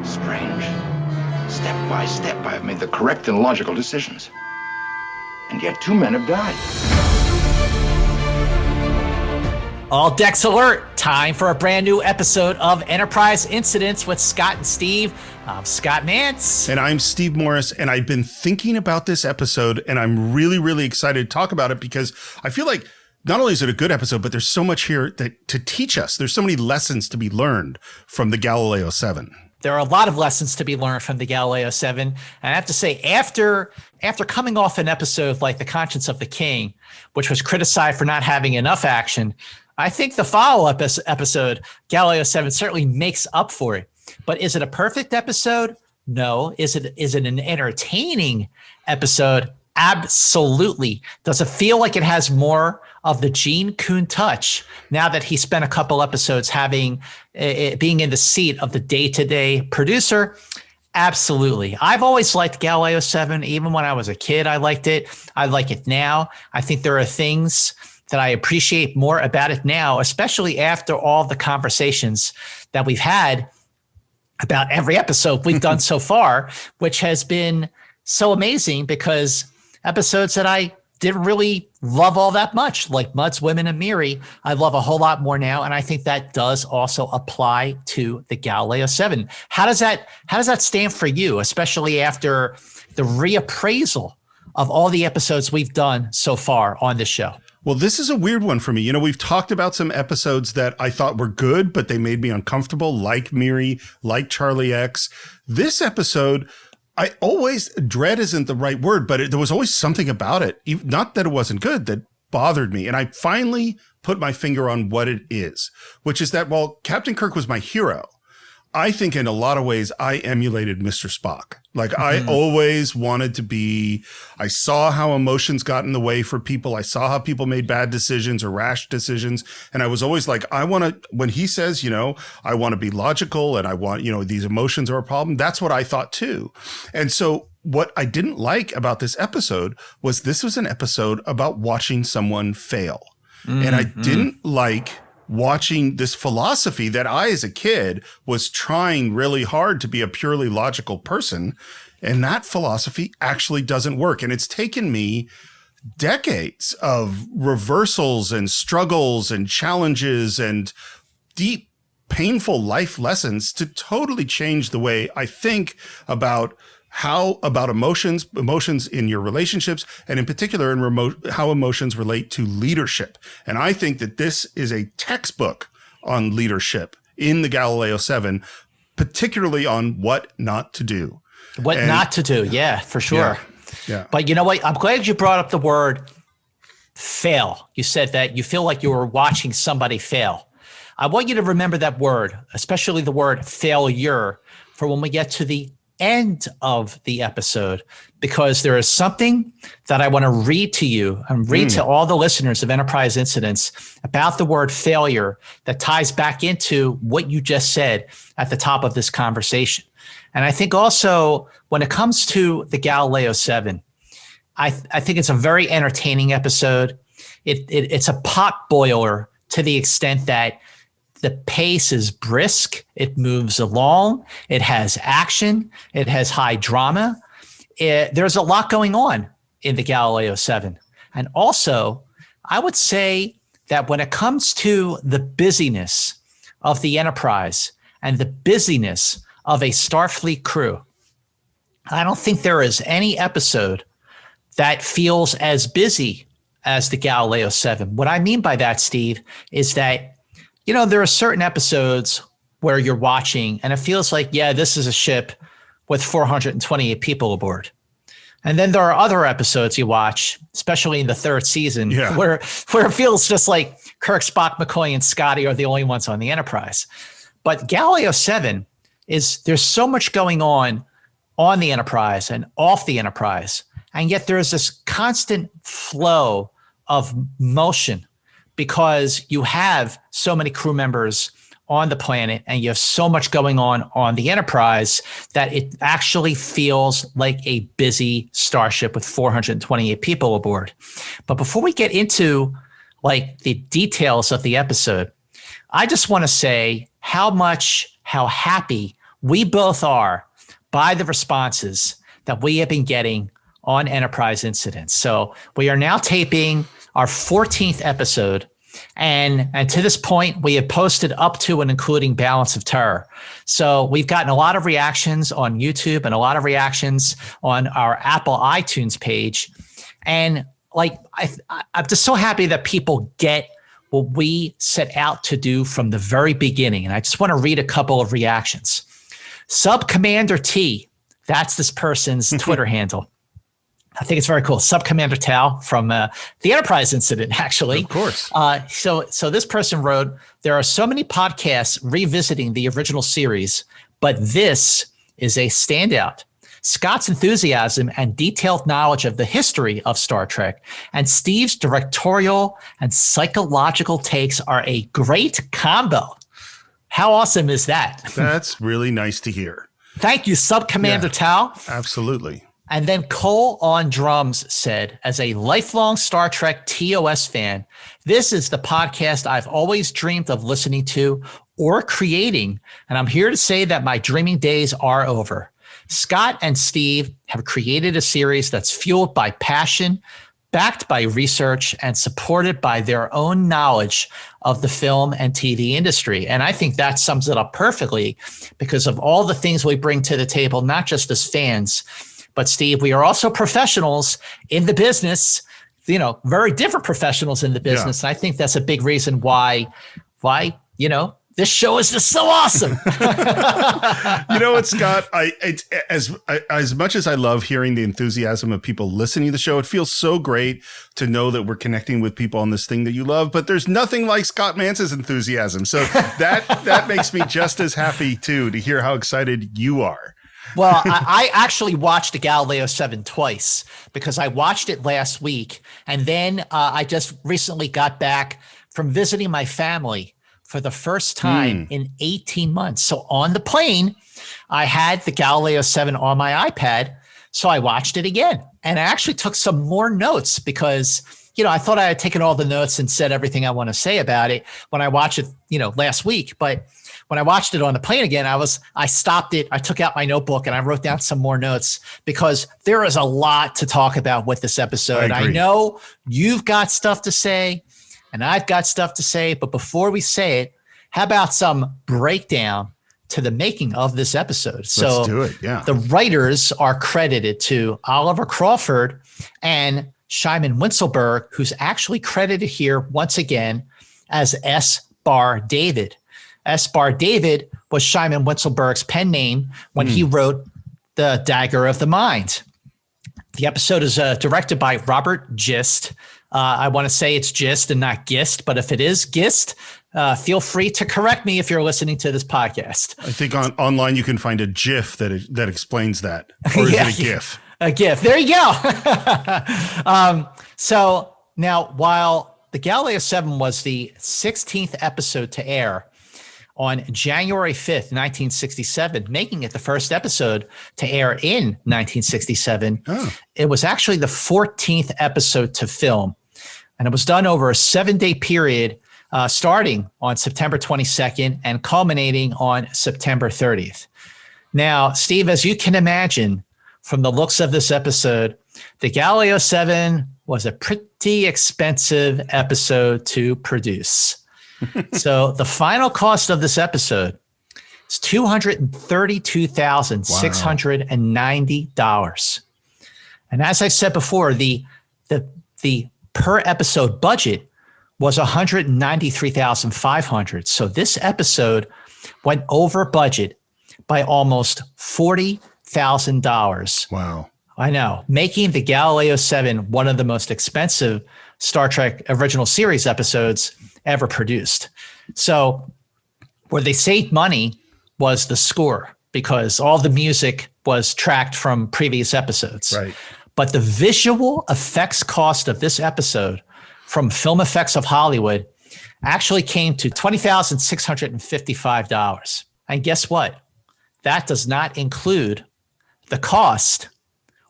Strange. Step by step, I have made the correct and logical decisions. And yet 2 men have died. All decks alert. Time for a brand new episode of Enterprise Incidents with Scott and Steve. I'm Scott Mantz. And I'm Steve Morris. And I've been thinking about this episode, and I'm really, really excited to talk about it because I feel like not only is it a good episode, but there's so much here to teach us. There's so many lessons to be learned from the Galileo 7. There are a lot of lessons to be learned from the Galileo 7. And I have to say, after coming off an episode like The Conscience of the King, which was criticized for not having enough action, I think the follow-up episode, Galileo 7, certainly makes up for it. But is it a perfect episode? No. Is it an entertaining episode? Absolutely. Does it feel like it has more of the Gene Coon touch now that he spent a couple episodes being in the seat of the day-to-day producer? Absolutely. I've always liked Galileo 7. Even when I was a kid, I liked it. I like it now. I think there are things that I appreciate more about it now, especially after all the conversations that we've had about every episode we've done so far, which has been so amazing because episodes that I didn't really love all that much, like Muds, Women, and Miri, I love a whole lot more now. And I think that does also apply to the Galileo 7. How does that stand for you, especially after the reappraisal of all the episodes we've done so far on this show? Well, this is a weird one for me. You know, we've talked about some episodes that I thought were good, but they made me uncomfortable, like Miri, like Charlie X. This episode, dread isn't the right word, but there was always something about it, not that it wasn't good, that bothered me. And I finally put my finger on what it is, which is that while Captain Kirk was my hero, I think in a lot of ways I emulated Mr. Spock. Like I always wanted to be, I saw how emotions got in the way for people. I saw how people made bad decisions or rash decisions. And I was always like, when he says, you know, I want to be logical and I want, you know, these emotions are a problem. That's what I thought too. And so what I didn't like about this episode was this was an episode about watching someone fail. And I didn't like watching this philosophy that I, as a kid, was trying really hard to be a purely logical person. And that philosophy actually doesn't work. And it's taken me decades of reversals and struggles and challenges and deep, painful life lessons to totally change the way I think about emotions in your relationships, and in particular how emotions relate to leadership. And I think that this is a textbook on leadership in the Galileo 7, particularly on what not to do. Not to do. Yeah, for sure. Yeah. But you know what? I'm glad you brought up the word fail. You said that you feel like you were watching somebody fail. I want you to remember that word, especially the word failure, for when we get to the end of the episode, because there is something that I want to read to you and read to all the listeners of Enterprise Incidents about the word failure that ties back into what you just said at the top of this conversation. And I think also when it comes to the Galileo 7, I think it's a very entertaining episode. It's a pot boiler to the extent that the pace is brisk. It moves along. It has action. It has high drama. There's a lot going on in the Galileo 7. And also, I would say that when it comes to the busyness of the Enterprise and the busyness of a Starfleet crew, I don't think there is any episode that feels as busy as the Galileo 7. What I mean by that, Steve, is that you know, there are certain episodes where you're watching and it feels like, yeah, this is a ship with 428 people aboard. And then there are other episodes you watch, especially in the third season, where it feels just like Kirk, Spock, McCoy, and Scotty are the only ones on the Enterprise. But Galileo 7 there's so much going on the Enterprise and off the Enterprise. And yet there is this constant flow of motion, because you have so many crew members on the planet and you have so much going on the Enterprise that it actually feels like a busy starship with 428 people aboard. But before we get into like the details of the episode, I just want to say how happy we both are by the responses that we have been getting on Enterprise incidents. So we are now taping our 14th episode. And to this point, we have posted up to and including Balance of Terror. So we've gotten a lot of reactions on YouTube and a lot of reactions on our Apple iTunes page. And like, I'm just so happy that people get what we set out to do from the very beginning. And I just want to read a couple of reactions. Sub Commander T, that's this person's Twitter handle. I think it's very cool. Sub Commander Tao from the Enterprise incident, actually. Of course. So this person wrote, there are so many podcasts revisiting the original series, but this is a standout. Scott's enthusiasm and detailed knowledge of the history of Star Trek and Steve's directorial and psychological takes are a great combo. How awesome is that? That's really nice to hear. Thank you, Sub Commander Tao. Absolutely. And then Cole on Drums said, as a lifelong Star Trek TOS fan, this is the podcast I've always dreamed of listening to or creating. And I'm here to say that my dreaming days are over. Scott and Steve have created a series that's fueled by passion, backed by research, and supported by their own knowledge of the film and TV industry. And I think that sums it up perfectly because of all the things we bring to the table, not just as fans, but Steve, we are also professionals in the business, you know, very different professionals in the business. Yeah. And I think that's a big reason why, you know, this show is just so awesome. You know what, Scott? As much as I love hearing the enthusiasm of people listening to the show, it feels so great to know that we're connecting with people on this thing that you love. But there's nothing like Scott Mance's enthusiasm. So that makes me just as happy, too, to hear how excited you are. Well, I actually watched the Galileo 7 twice because I watched it last week. And then I just recently got back from visiting my family for the first time in 18 months. So on the plane, I had the Galileo 7 on my iPad. So I watched it again. And I actually took some more notes because, you know, I thought I had taken all the notes and said everything I want to say about it when I watched it, you know, last week. But when I watched it on the plane again, I stopped it. I took out my notebook and I wrote down some more notes because there is a lot to talk about with this episode. I know you've got stuff to say and I've got stuff to say, but before we say it, how about some breakdown to the making of this episode? Let's do it. Yeah. The writers are credited to Oliver Crawford and Shyman Winselberg, who's actually credited here once again as S. Bar David. S. Bar David was Shyman Winselberg's pen name when he wrote The Dagger of the Mind. The episode is directed by Robert Gist. I want to say it's Gist and not Gist, but if it is Gist, feel free to correct me if you're listening to this podcast. I think online you can find a GIF that explains that. Or is it a GIF? A GIF. There you go. So now, while the Galileo 7 was the 16th episode to air on January 5th, 1967, making it the first episode to air in 1967. It was actually the 14th episode to film. And it was done over a 7-day period, starting on September 22nd and culminating on September 30th. Now, Steve, as you can imagine from the looks of this episode, the Galileo 7 was a pretty expensive episode to produce. So the final cost of this episode is $232,690. And as I said before, the per episode budget was $193,500. So this episode went over budget by almost $40,000. Wow. I know, making the Galileo 7 one of the most expensive Star Trek original series episodes ever produced. So where they saved money was the score because all the music was tracked from previous episodes. Right. But the visual effects cost of this episode from Film Effects of Hollywood actually came to $20,655. And guess what? That does not include the cost,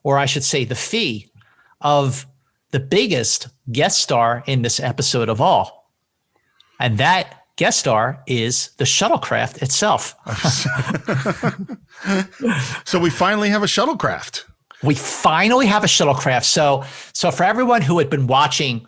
or I should say the fee, of the biggest guest star in this episode of all. And that guest star is the shuttlecraft itself. So we finally have a shuttlecraft. We finally have a shuttlecraft. So for everyone who had been watching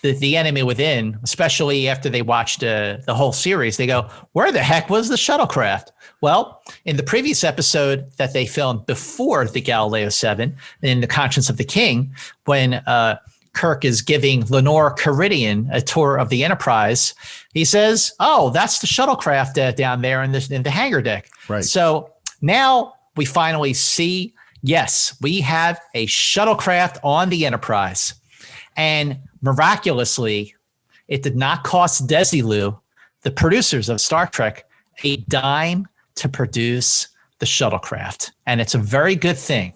the Enemy Within, especially after they watched the whole series, they go, where the heck was the shuttlecraft? Well, in the previous episode that they filmed before the Galileo 7, in The Conscience of the King, when Kirk is giving Lenore Caridian a tour of the Enterprise, he says, oh, that's the shuttlecraft down there in the hangar deck. Right. So now we finally see, yes, we have a shuttlecraft on the Enterprise. And miraculously, it did not cost Desilu, the producers of Star Trek, a dime to produce the shuttlecraft. And it's a very good thing,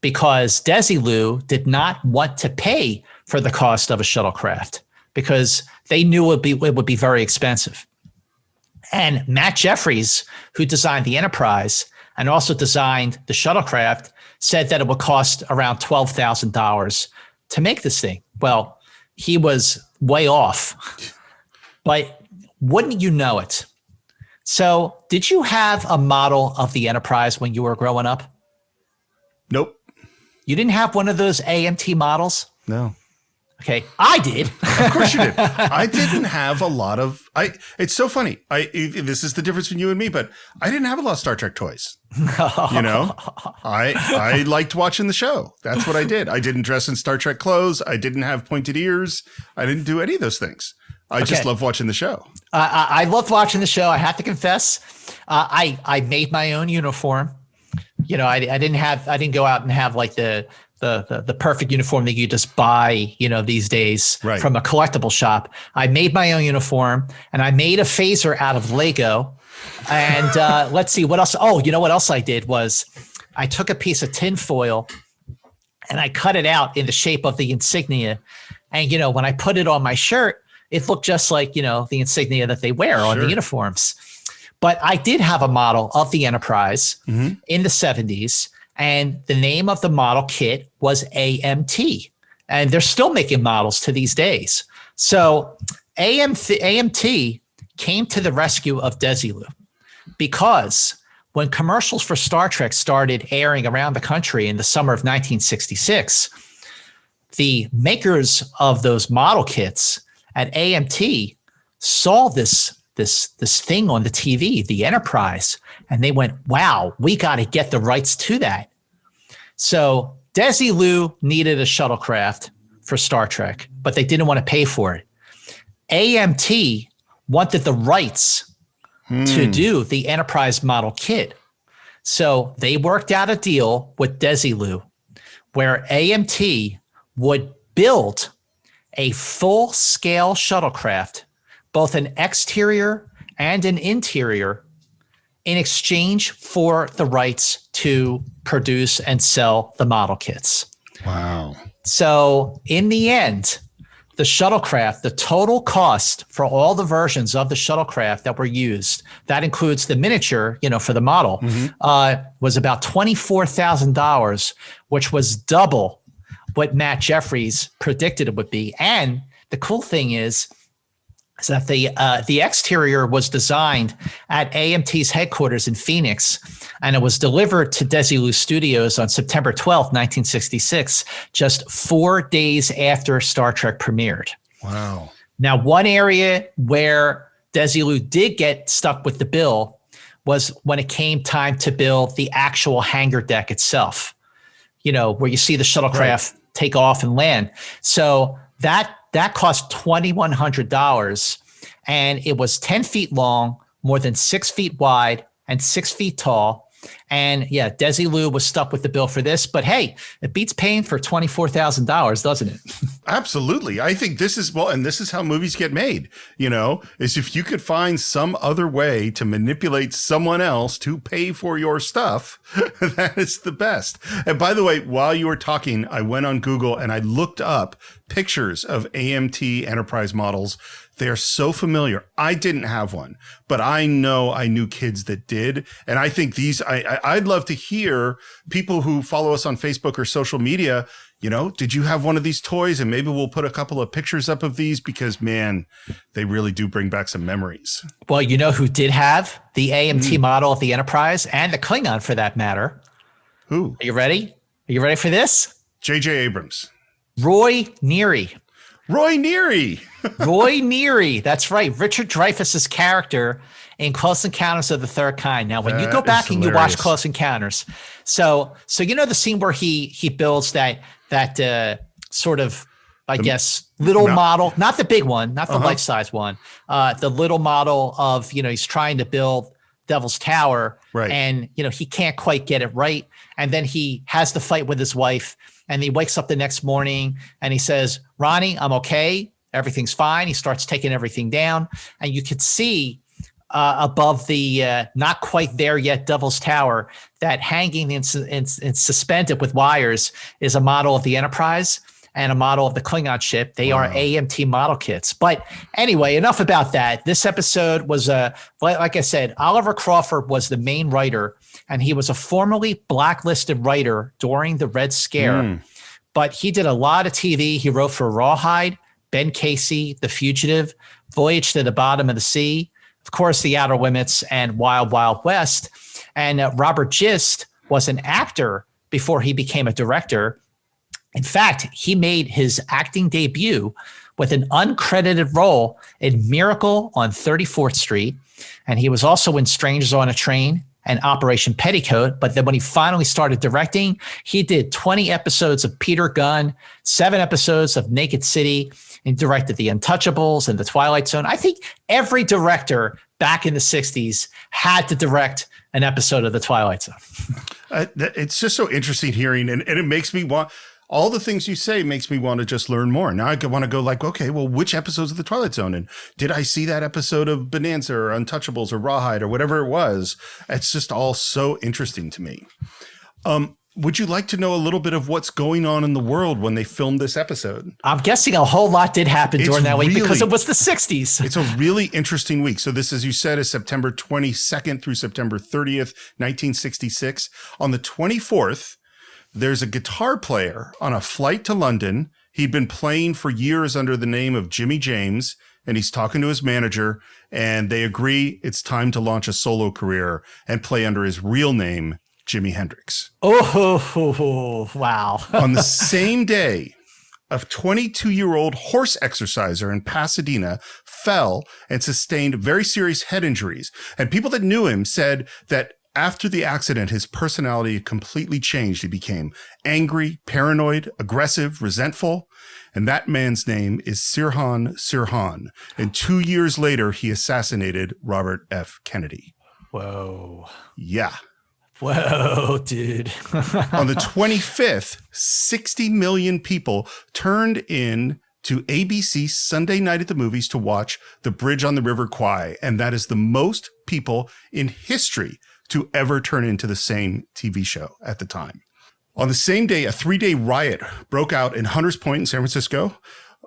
because Desilu did not want to pay for the cost of a shuttlecraft because they knew it would be very expensive. And Matt Jeffries, who designed the Enterprise and also designed the shuttlecraft, said that it would cost around $12,000 to make this thing. Well, he was way off, but wouldn't you know it? So did you have a model of the Enterprise when you were growing up? Nope. You didn't have one of those AMT models? No. Okay, I did. Of course you did. I didn't have a lot of. It's so funny. This is the difference between you and me, but I didn't have a lot of Star Trek toys. You know, I liked watching the show. That's what I did. I didn't dress in Star Trek clothes. I didn't have pointed ears. I didn't do any of those things. I just love watching the show. I loved watching the show. I have to confess, I made my own uniform. You know, I didn't go out and have like the perfect uniform that you just buy, you know, these days from a collectible shop. I made my own uniform, and I made a phaser out of Lego. And let's see what else. Oh, you know what else I did was I took a piece of tin foil and I cut it out in the shape of the insignia. And, you know, when I put it on my shirt, it looked just like, you know, the insignia that they wear on the uniforms. But I did have a model of the Enterprise in the 70s. And the name of the model kit was AMT. And they're still making models to these days. So AMT came to the rescue of Desilu, because when commercials for Star Trek started airing around the country in the summer of 1966, the makers of those model kits at AMT saw this thing on the TV, the Enterprise, and they went, wow, we got to get the rights to that. So Desilu needed a shuttlecraft for Star Trek, but they didn't want to pay for it. AMT wanted the rights to do the Enterprise model kit. So they worked out a deal with Desilu where AMT would build a full-scale shuttlecraft, both an exterior and an interior, in exchange for the rights to produce and sell the model kits. Wow. So in the end, the shuttlecraft, the total cost for all the versions of the shuttlecraft that were used, that includes the miniature, you know, for the model, was about $24,000, which was double what Matt Jeffries predicted it would be. And the cool thing is that the exterior was designed at AMT's headquarters in Phoenix, and it was delivered to Desilu Studios on September 12th, 1966, just 4 days after Star Trek premiered. Wow. Now, one area where Desilu did get stuck with the bill was when it came time to build the actual hangar deck itself, you know, where you see the shuttlecraft take off and land. So that cost $2,100, and it was 10 feet long, more than 6 feet wide, and 6 feet tall. And yeah, Desilu was stuck with the bill for this, but hey, it beats paying for $24,000, doesn't it? Absolutely. I think this is, well, and this is how movies get made, you know, is if you could find some other way to manipulate someone else to pay for your stuff, that is the best. And by the way, while you were talking, I went on Google and I looked up pictures of AMT Enterprise models. They're so familiar. I didn't have one, but I know I knew kids that did. And I think these, I'd love to hear people who follow us on Facebook or social media, did you have one of these toys? And maybe we'll put a couple of pictures up of these because, man, they really do bring back some memories. Well, you know who did have the AMT model of the Enterprise and the Klingon for that matter? Who? Are you ready? Are you ready for this? J.J. Abrams. Roy Neary. Roy Neary. Roy Neary. That's right. Richard Dreyfuss's character in Close Encounters of the Third Kind. Now, when you go back and you watch Close Encounters, so you know the scene where he builds that sort of, I guess, little model, not the big one, not the life-size one, the little model of, he's trying to build Devil's Tower, right? And he can't quite get it right, and then he has the fight with his wife, and he wakes up the next morning and he says, "Ronnie, I'm okay, everything's fine." He starts taking everything down, and you could see above the not quite there yet Devil's Tower that hanging and suspended with wires is a model of the Enterprise and a model of the Klingon ship. They are AMT model kits. But anyway, enough about that. This episode was, like I said, Oliver Crawford was the main writer, and he was a formerly blacklisted writer during the Red Scare. But he did a lot of TV. He wrote for Rawhide, Ben Casey, The Fugitive, Voyage to the Bottom of the Sea, of course, The Outer Limits, and Wild Wild West. And Robert Gist was an actor before he became a director. In fact, he made his acting debut with an uncredited role in Miracle on 34th Street. And he was also in Strangers on a Train and Operation Petticoat. But then when he finally started directing, he did 20 episodes of Peter Gunn, 7 episodes of Naked City, and directed The Untouchables and The Twilight Zone. I think every director back in the 60s had to direct an episode of The Twilight Zone. It's just so interesting hearing, and it makes me want, all the things you say makes me want to just learn more. Now I want to go like, okay, well, which episodes of The Twilight Zone? And did I see that episode of Bonanza or Untouchables or Rawhide or whatever it was? It's just all so interesting to me. Would you like to know a little bit of what's going on in the world when they filmed this episode? I'm guessing a whole lot did happen during that week because it was the 60s. It's a really interesting week. So this, as you said, is September 22nd through September 30th, 1966. On the 24th, there's a guitar player on a flight to London. He'd been playing for years under the name of Jimmy James, and he's talking to his manager, and they agree it's time to launch a solo career and play under his real name, Jimi Hendrix. Oh, wow. On the same day, a 22-year-old horse exerciser in Pasadena fell and sustained very serious head injuries. And people that knew him said that after the accident, his personality completely changed. He became angry, paranoid, aggressive, resentful. And that man's name is Sirhan Sirhan. And 2 years later, he assassinated Robert F. Kennedy. Whoa. Yeah. Whoa, dude. On the 25th, 60 million people turned in to ABC Sunday Night at the Movies to watch The Bridge on the River Kwai. And that is the most people in history to ever turn into the same TV show at the time. On the same day, a 3-day riot broke out in Hunters Point in San Francisco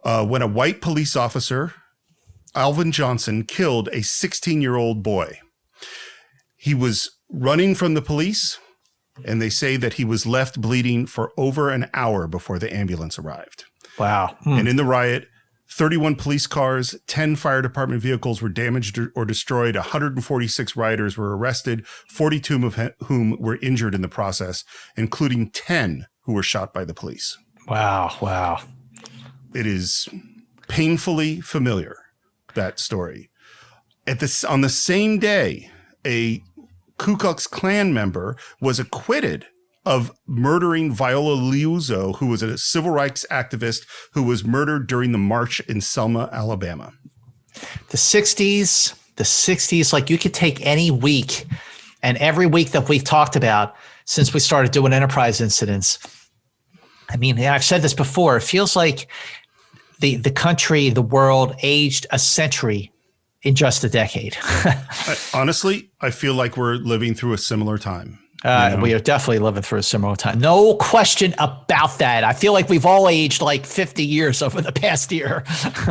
when a white police officer, Alvin Johnson, killed a 16-year-old boy. He was running from the police, and they say that he was left bleeding for over an hour before the ambulance arrived. Wow. And in the riot, 31 police cars, 10 fire department vehicles were damaged or destroyed. 146 rioters were arrested, 42 of whom were injured in the process, including 10 who were shot by the police. Wow. Wow. It is painfully familiar, that story. On the same day, a Ku Klux Klan member was acquitted of murdering Viola Liuzzo, who was a civil rights activist who was murdered during the march in Selma, Alabama. The 60s, like you could take any week, and every week that we've talked about since we started doing Enterprise incidents. I mean, I've said this before, it feels like the country, the world aged a century in just a decade. Honestly, I feel like we're living through a similar time. We are definitely living through a similar time. No question about that. I feel like we've all aged like 50 years over the past year.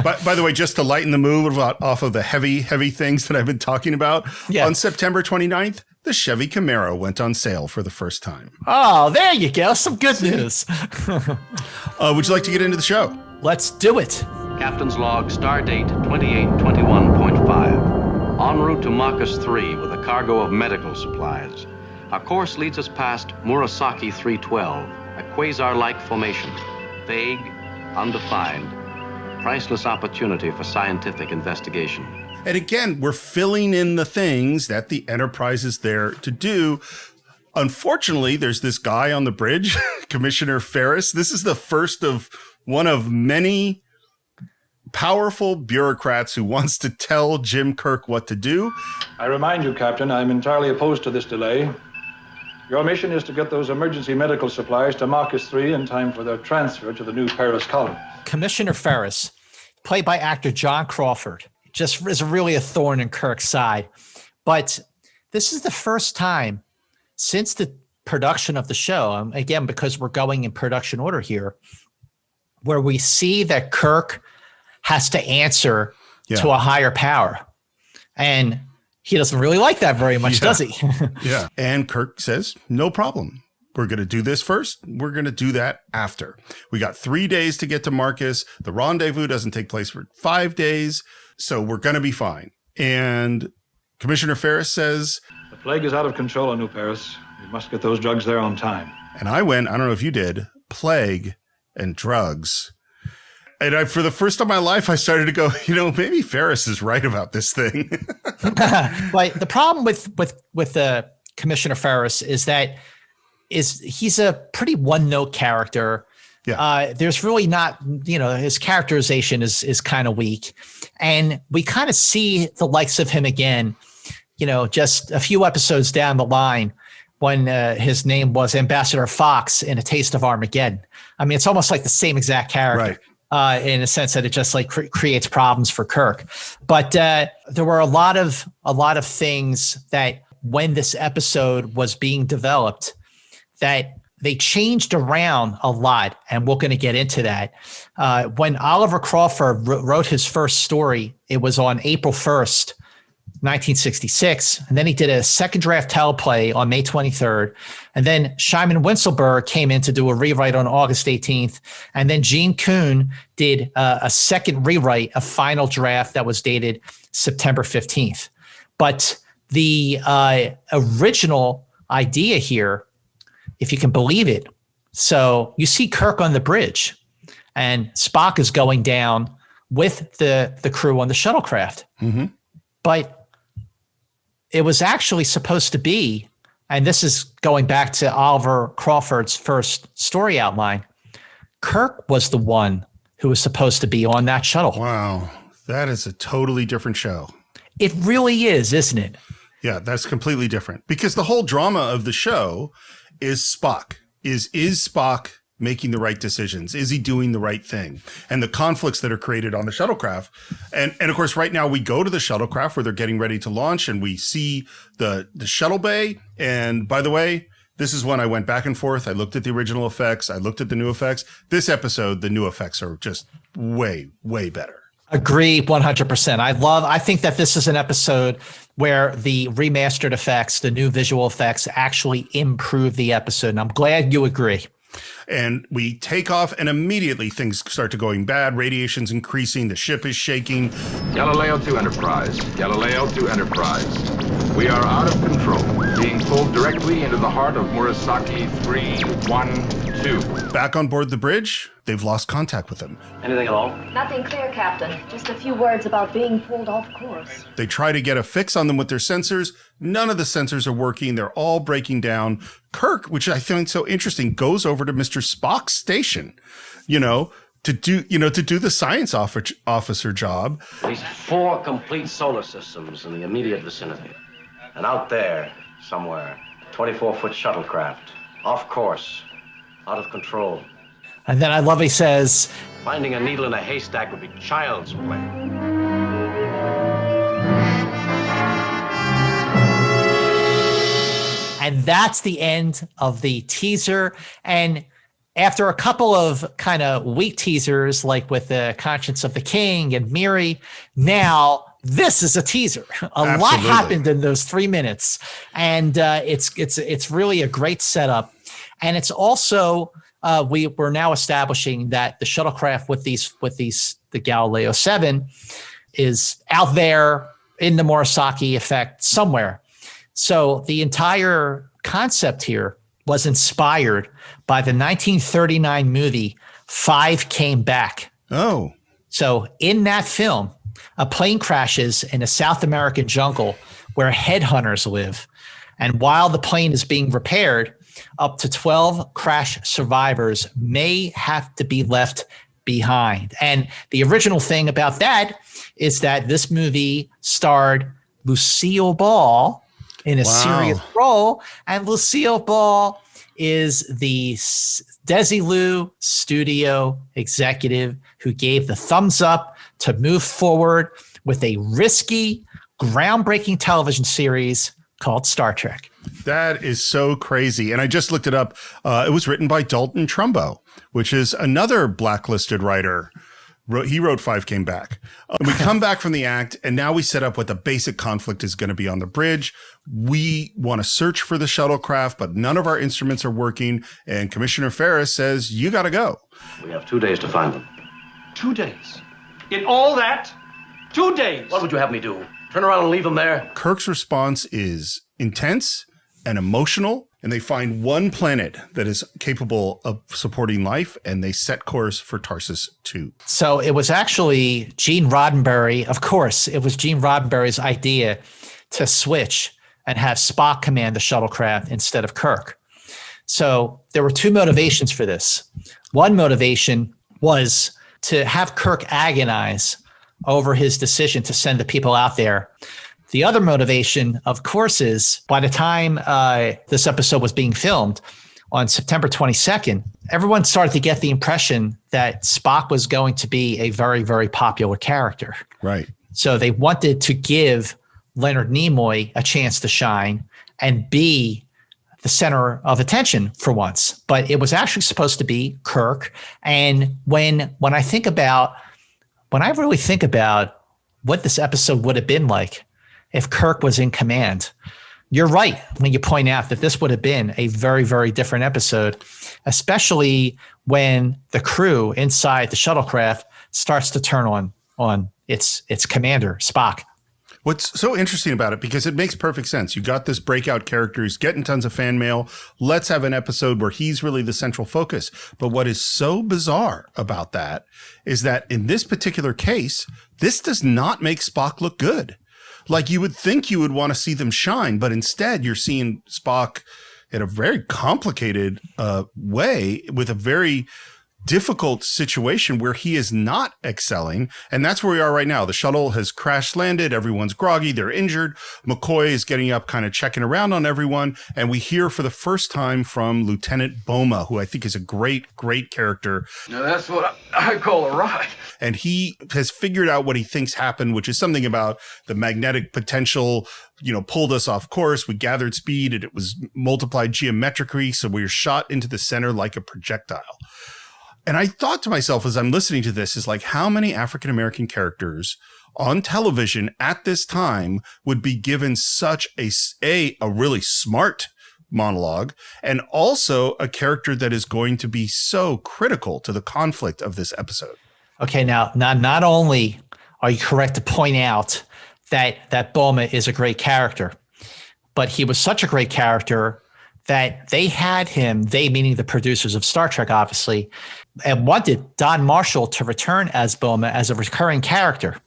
By the way, just to lighten the mood off of the heavy things that I've been talking about, on September 29th, the Chevy Camaro went on sale for the first time. Oh, there you go. Some good news. Would you like to get into the show? Let's do it. Captain's log, stardate 2821.5. En route to Marcus 3 with a cargo of medical supplies. Our course leads us past Murasaki 312, a quasar-like formation. Vague, undefined, priceless opportunity for scientific investigation. And again, we're filling in the things that the Enterprise is there to do. Unfortunately, there's this guy on the bridge, Commissioner Ferris. This is the first of one of many powerful bureaucrats who wants to tell Jim Kirk what to do. I remind you, Captain, I'm entirely opposed to this delay. Your mission is to get those emergency medical supplies to Marcus 3 in time for their transfer to the new Paris colony. Commissioner Ferris, played by actor John Crawford, just is really a thorn in Kirk's side. But this is the first time since the production of the show, again, because we're going in production order here, where we see that Kirk has to answer to a higher power. And he doesn't really like that very much, does he? Yeah. And Kirk says, no problem. We're going to do this first. We're going to do that after. We got 3 days to get to Marcus. The rendezvous doesn't take place for 5 days. So we're going to be fine. And Commissioner Ferris says, the plague is out of control in New Paris. We must get those drugs there on time. And I went, I don't know if you did, plague and drugs. And for the first time in my life, I started to go, maybe Ferris is right about this thing. But the problem with Commissioner Ferris is that he's a pretty one-note character. Yeah. There's really not, his characterization is kind of weak. And we kind of see the likes of him again, just a few episodes down the line when his name was Ambassador Fox in A Taste of Armageddon. I mean, it's almost like the same exact character. Right. In a sense that it just like creates problems for Kirk. But there were a lot of things that when this episode was being developed, that they changed around a lot. And we're going to get into that. When Oliver Crawford wrote his first story, it was on April 1st, 1966. And then he did a second draft teleplay on May 23rd. And then Simon Winselberg came in to do a rewrite on August 18th. And then Gene Kuhn did a second rewrite, a final draft that was dated September 15th. But the original idea here, if you can believe it, so you see Kirk on the bridge and Spock is going down with the crew on the shuttlecraft. Mm-hmm. But it was actually supposed to be, and this is going back to Oliver Crawford's first story outline, Kirk was the one who was supposed to be on that shuttle. Wow. That is a totally different show. It really is, isn't it? Yeah, that's completely different. Because the whole drama of the show is Spock. Is Spock making the right decisions? Is he doing the right thing? And the conflicts that are created on the shuttlecraft. And of course, right now we go to the shuttlecraft where they're getting ready to launch and we see the shuttle bay. And by the way, this is when I went back and forth. I looked at the original effects. I looked at the new effects. This episode, the new effects are just way, way better. Agree 100%. I think that this is an episode where the remastered effects, the new visual effects actually improve the episode. And I'm glad you agree. And we take off and immediately things start to going bad. Radiation's increasing. The ship is shaking. Galileo to Enterprise. Galileo to Enterprise. We are out of control, being pulled directly into the heart of Murasaki 312. Back on board the bridge, they've lost contact with him. Anything at all? Nothing clear, Captain. Just a few words about being pulled off course. They try to get a fix on them with their sensors. None of the sensors are working. They're all breaking down. Kirk, which I find so interesting, goes over to Mr. Spock's station, to do the science officer job. At least 4 complete solar systems in the immediate vicinity. And out there, somewhere, 24-foot shuttlecraft, off course, out of control. And then I love he says, Finding a needle in a haystack would be child's play. And that's the end of the teaser. And after a couple of kind of weak teasers, like with the Conscience of the King and Miri, now this is a teaser. A lot happened in those 3 minutes, and it's really a great setup. And it's also we're now establishing that the shuttlecraft with the Galileo 7 is out there in the Murasaki effect somewhere. So the entire concept here was inspired by the 1939 movie Five Came Back. Oh. So in that film, a plane crashes in a South American jungle where headhunters live. And while the plane is being repaired, up to 12 crash survivors may have to be left behind. And the original thing about that is that this movie starred Lucille Ball in a serious role. And Lucille Ball is the Desilu studio executive who gave the thumbs up to move forward with a risky, groundbreaking television series called Star Trek. That is so crazy. And I just looked it up. It was written by Dalton Trumbo, which is another blacklisted writer. He wrote Five Came Back. We come back from the act, and now we set up what the basic conflict is going to be on the bridge. We want to search for the shuttlecraft, but none of our instruments are working. And Commissioner Ferris says, you got to go. We have 2 days to find them. 2 days? In all that? 2 days? What would you have me do? Turn around and leave them there? Kirk's response is intense and emotional, and they find one planet that is capable of supporting life, and they set course for Tarsus 2. So it was actually Gene Roddenberry. Of course, it was Gene Roddenberry's idea to switch and have Spock command the shuttlecraft instead of Kirk. So there were two motivations for this. One motivation was to have Kirk agonize over his decision to send the people out there. The other motivation, of course, is by the time this episode was being filmed on September 22nd, everyone started to get the impression that Spock was going to be a very, very popular character. Right. So they wanted to give Leonard Nimoy a chance to shine and be the center of attention for once. But it was actually supposed to be Kirk. And when I really think about what this episode would have been like if Kirk was in command, you're right when you point out that this would have been a very, very different episode, especially when the crew inside the shuttlecraft starts to turn on its commander, Spock. What's so interesting about it, because it makes perfect sense. You got this breakout character. He's getting tons of fan mail. Let's have an episode where he's really the central focus. But what is so bizarre about that is that in this particular case, this does not make Spock look good. Like you would think you would want to see them shine, but instead you're seeing Spock in a very complicated way with a very difficult situation where he is not excelling. And that's where we are right now. The shuttle has crash landed. Everyone's groggy. They're injured. McCoy is getting up, kind of checking around on everyone. And we hear for the first time from Lieutenant Boma, who I think is a great, great character. Now that's what I call a ride. And he has figured out what he thinks happened, which is something about the magnetic potential, pulled us off course. We gathered speed and it was multiplied geometrically. So we were shot into the center like a projectile. And I thought to myself as I'm listening to this is like, how many African-American characters on television at this time would be given such a really smart monologue, and also a character that is going to be so critical to the conflict of this episode? Okay, now not only are you correct to point out that Boma is a great character, but he was such a great character that they had him, they meaning the producers of Star Trek, obviously, and wanted Don Marshall to return as Boma as a recurring character.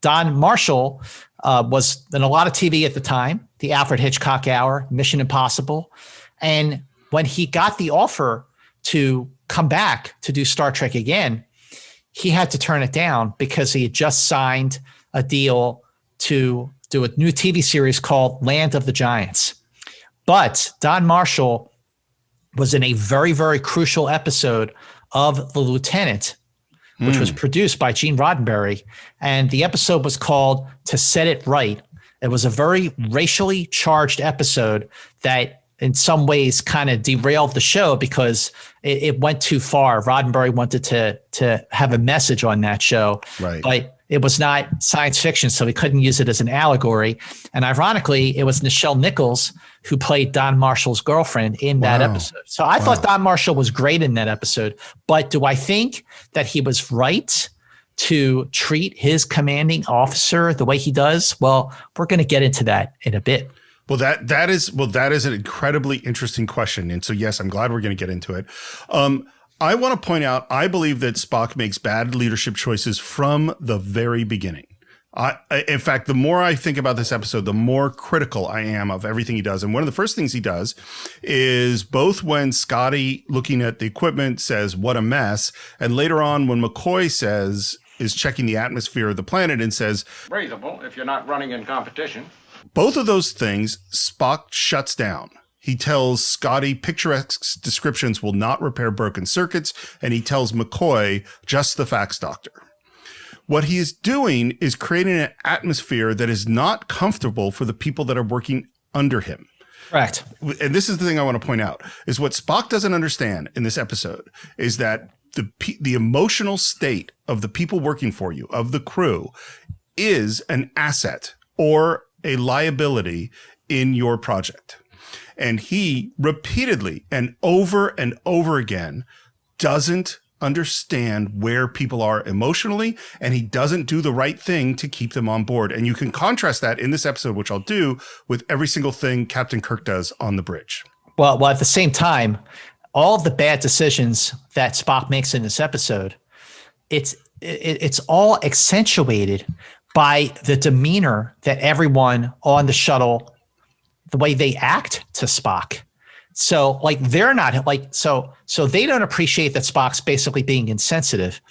Don Marshall was in a lot of TV at the time, the Alfred Hitchcock Hour, Mission Impossible. And when he got the offer to come back to do Star Trek again, he had to turn it down because he had just signed a deal to do a new TV series called Land of the Giants. But Don Marshall was in a very, very crucial episode of The Lieutenant, which was produced by Gene Roddenberry. And the episode was called To Set It Right. It was a very racially charged episode that in some ways kind of derailed the show because it went too far. Roddenberry wanted to have a message on that show, Right. But it was not science fiction, so we couldn't use it as an allegory. And ironically, it was Nichelle Nichols who played Don Marshall's girlfriend in that episode. So I thought Don Marshall was great in that episode. But do I think that he was right to treat his commanding officer the way he does? Well, we're going to get into that in a bit. Well, that is an incredibly interesting question. And so, yes, I'm glad we're going to get into it. I want to point out, I believe that Spock makes bad leadership choices from the very beginning. In fact, the more I think about this episode, the more critical I am of everything he does. And one of the first things he does is both when Scotty, looking at the equipment, says, "What a mess," and later on when McCoy is checking the atmosphere of the planet and says, Breathable if you're not running in competition. both of those things, Spock shuts down. He tells Scotty picturesque descriptions will not repair broken circuits, and he tells McCoy just the facts, doctor. What he is doing is creating an atmosphere that is not comfortable for the people that are working under him. Correct. And this is the thing I want to point out, is what Spock doesn't understand in this episode is that the emotional state of the people working for you, of the crew, is an asset or a liability in your project. And he repeatedly and over again doesn't understand where people are emotionally, and he doesn't do the right thing to keep them on board. And you can contrast that in this episode, which I'll do, with every single thing Captain Kirk does on the bridge. Well, at the same time, all of the bad decisions that Spock makes in this episode, it's all accentuated by the demeanor that everyone on the shuttle, the way they act to Spock. So like they're not like, so they don't appreciate that Spock's basically being insensitive.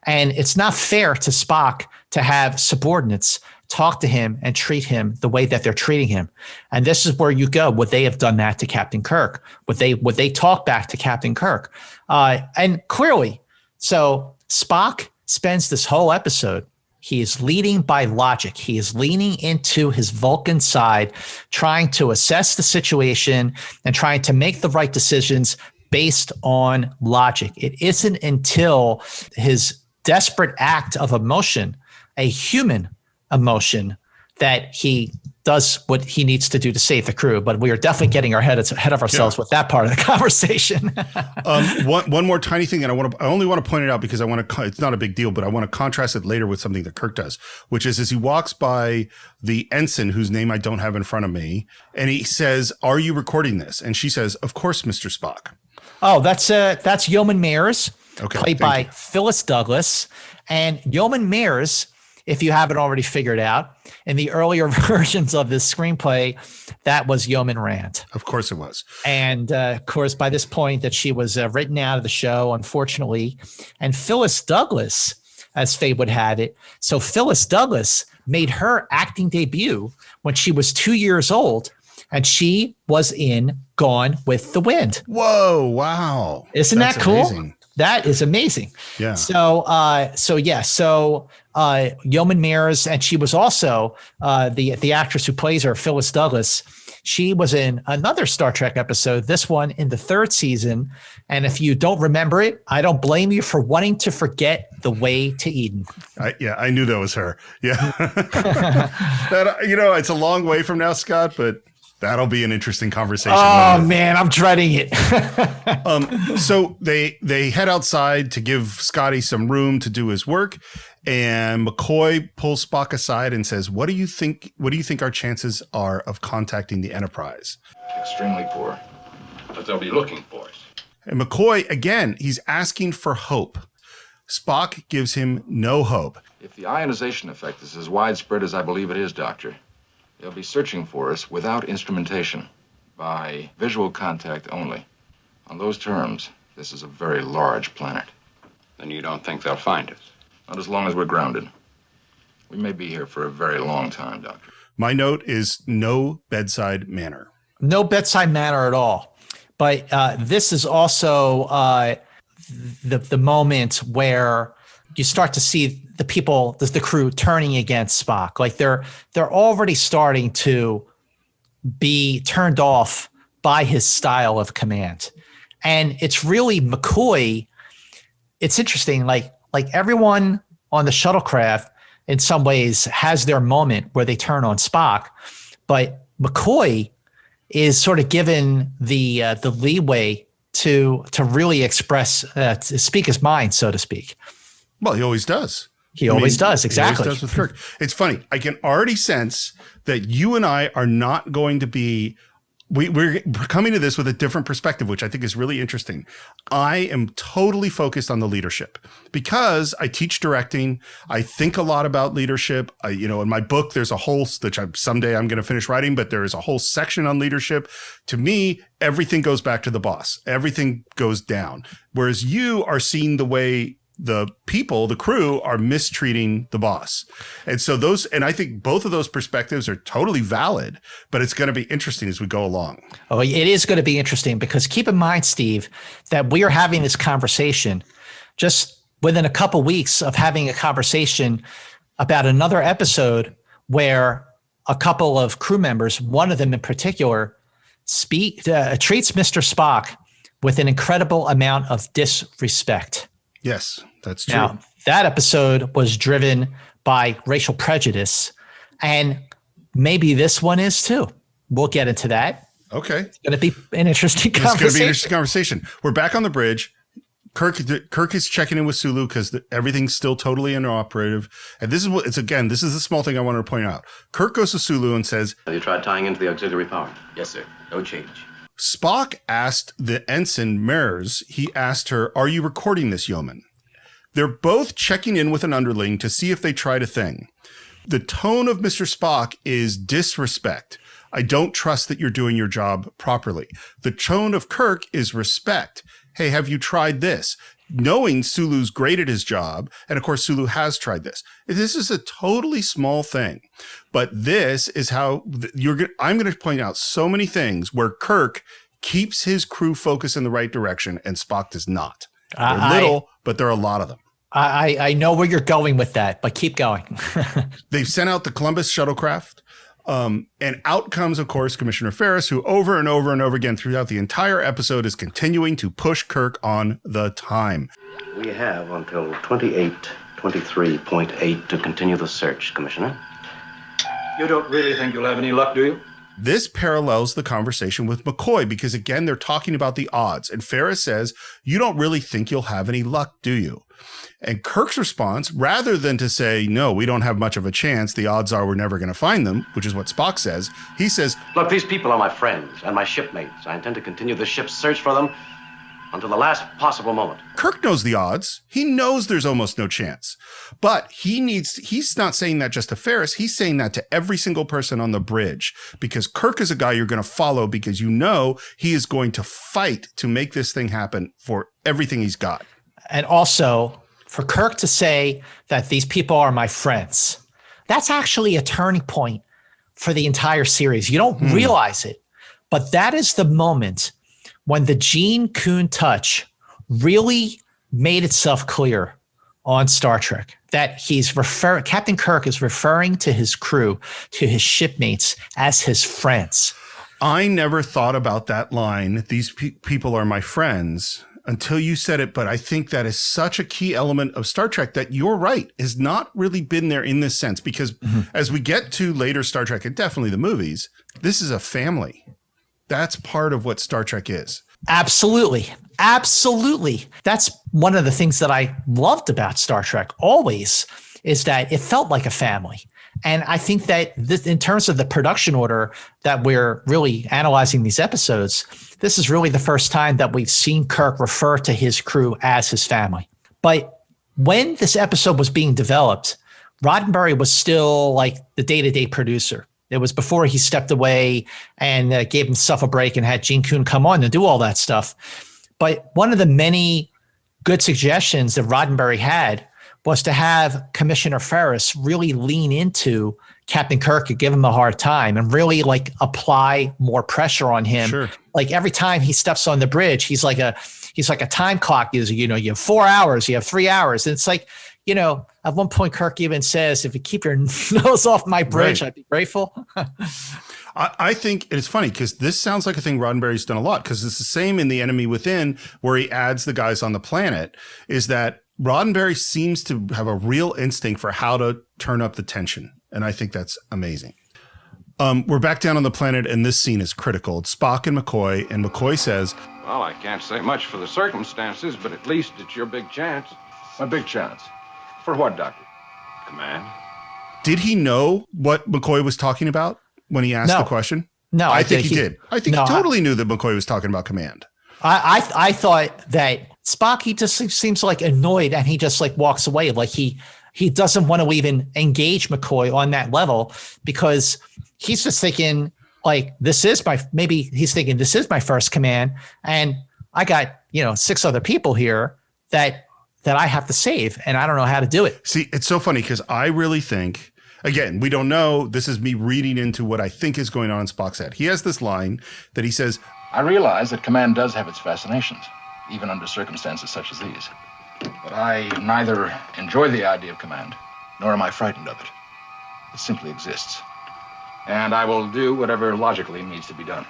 And it's not fair to Spock to have subordinates talk to him and treat him the way that they're treating him. And this is where you go. Would they have done that to Captain Kirk? Would they talk back to Captain Kirk? And clearly, so Spock spends this whole episode, he is leading by logic. He is leaning into his Vulcan side, trying to assess the situation and trying to make the right decisions based on logic. It isn't until his desperate act of emotion, a human emotion, that he does what he needs to do to save the crew. But we are definitely getting ahead of ourselves with that part of the conversation. One more tiny thing, and I only want to point it out because it's not a big deal, but I want to contrast it later with something that Kirk does, which is as he walks by the ensign, whose name I don't have in front of me, and he says, "Are you recording this?" And she says, "Of course, Mr. Spock." Oh, that's Yeoman Mayers, okay, played by Phyllis Douglas. And Yeoman Mayers, if you haven't already figured out, in the earlier versions of this screenplay, that was Yeoman Rand. Of course it was. And of course, by this point that she was written out of the show, unfortunately. And Phyllis Douglas, as fate would have it. So Phyllis Douglas made her acting debut when she was 2 years old, and she was in Gone with the Wind. Whoa, wow. Isn't that cool? Amazing. That is amazing. Yeah. So Yeoman Mayers, and she was also the actress who plays her, Phyllis Douglas. She was in another Star Trek episode, this one in the third season. And if you don't remember it, I don't blame you for wanting to forget The Way to Eden. I knew that was her. Yeah. It's a long way from now, Scott, but that'll be an interesting conversation. Oh man, I'm dreading it. So they head outside to give Scotty some room to do his work, and McCoy pulls Spock aside and says, "What do you think our chances are of contacting the Enterprise?" Extremely poor. But they'll be looking for us. And McCoy, again, he's asking for hope. Spock gives him no hope. If the ionization effect is as widespread as I believe it is, Doctor, they'll be searching for us without instrumentation, by visual contact only. On those terms, this is a very large planet. Then you don't think they'll find us? Not as long as we're grounded. We may be here for a very long time, Doctor. My note is no bedside manner. No bedside manner at all. But this is also the moment where you start to see the people, the crew turning against Spock. Like they're already starting to be turned off by his style of command. And it's really McCoy. It's interesting. Like everyone on the shuttlecraft in some ways has their moment where they turn on Spock, but McCoy is sort of given the leeway to really express, to speak his mind, so to speak. Well, he always does. He always does. Exactly. He always does with Kirk. It's funny. I can already sense that you and I are not going to be, we're coming to this with a different perspective, which I think is really interesting. I am totally focused on the leadership because I teach directing. I think a lot about leadership. In my book, there's a whole, which someday I'm going to finish writing, but there is a whole section on leadership. To me, everything goes back to the boss. Everything goes down. Whereas you are seeing the way the people, the crew, are mistreating the boss. And so I think both of those perspectives are totally valid, but it's going to be interesting as we go along. Oh, it is going to be interesting because keep in mind, Steve, that we are having this conversation just within a couple weeks of having a conversation about another episode where a couple of crew members, one of them in particular, treats Mr. Spock with an incredible amount of disrespect. Yes, that's true. Now, that episode was driven by racial prejudice, and maybe this one is too. We'll get into that. Okay. It's going to be an interesting conversation. It's going to be an interesting conversation. We're back on the bridge. Kirk is checking in with Sulu because everything's still totally inoperative. And this is the small thing I wanted to point out. Kirk goes to Sulu and says, Have you tried tying into the auxiliary power? Yes, sir. No change. Spock asked the ensign Mers, he asked her, are you recording this, yeoman? They're both checking in with an underling to see if they tried a thing. The tone of Mr. Spock is disrespect. I don't trust that you're doing your job properly. The tone of Kirk is respect. Hey, have you tried this? Knowing Sulu's great at his job. And of course, Sulu has tried this. This is a totally small thing, but this is how I'm going to point out so many things where Kirk keeps his crew focused in the right direction and Spock does not. They're little, but there are a lot of them. I know where you're going with that, but keep going. They've sent out the Columbus shuttlecraft. And out comes, of course, Commissioner Ferris, who over and over and over again throughout the entire episode is continuing to push Kirk on the time. We have until 28:23.8 to continue the search, Commissioner. You don't really think you'll have any luck, do you? This parallels the conversation with McCoy because, again, they're talking about the odds. And Ferris says, you don't really think you'll have any luck, do you? And Kirk's response, rather than to say, no, we don't have much of a chance, the odds are we're never going to find them, which is what Spock says, he says, Look, these people are my friends and my shipmates. I intend to continue the ship's search for them until the last possible moment. Kirk knows the odds. He knows there's almost no chance. But he's not saying that just to Ferris. He's saying that to every single person on the bridge because Kirk is a guy you're going to follow because you know he is going to fight to make this thing happen for everything he's got. And also for Kirk to say that these people are my friends, that's actually a turning point for the entire series. You don't realize it, but that is the moment when the Gene Kuhn touch really made itself clear on Star Trek that Captain Kirk is referring to his crew, to his shipmates as his friends. I never thought about that line, these people are my friends, until you said it, but I think that is such a key element of Star Trek that you're right, has not really been there in this sense because as we get to later Star Trek and definitely the movies, this is a family. That's part of what Star Trek is. Absolutely. Absolutely. That's one of the things that I loved about Star Trek always is that it felt like a family. And I think that this, in terms of the production order that we're really analyzing these episodes, this is really the first time that we've seen Kirk refer to his crew as his family. But when this episode was being developed, Roddenberry was still like the day-to-day producer. It was before he stepped away and gave himself a break and had Gene Kuhn come on and do all that stuff. But one of the many good suggestions that Roddenberry had was to have Commissioner Ferris really lean into Captain Kirk and give him a hard time and really like apply more pressure on him. Sure. Like every time he steps on the bridge, he's like a time clock. You have 4 hours, you have 3 hours. And it's like, at one point Kirk even says, if you keep your nose off my bridge, right, I'd be grateful. I think it's funny because this sounds like a thing Roddenberry's done a lot, because it's the same in The Enemy Within, where he adds the guys on the planet, is that Roddenberry seems to have a real instinct for how to turn up the tension. And I think that's amazing. We're back down on the planet, and this scene is critical. It's Spock and McCoy says, Well, I can't say much for the circumstances, but at least it's your big chance. My big chance. For what, Doctor? Command. did he know what McCoy was talking about when he asked the question? No, I think he did. I think he totally knew that McCoy was talking about command. I thought that Spock, he just seems like annoyed and he just like walks away. Like he doesn't want to even engage McCoy on that level because he's just thinking like, maybe he's thinking this is my first command. And I got, 6 other people here that I have to save and I don't know how to do it. See, it's so funny because I really think, again, we don't know. This is me reading into what I think is going on in Spock's head. He has this line that he says, I realize that command does have its fascinations, even under circumstances such as these. But I neither enjoy the idea of command, nor am I frightened of it. It simply exists. And I will do whatever logically needs to be done.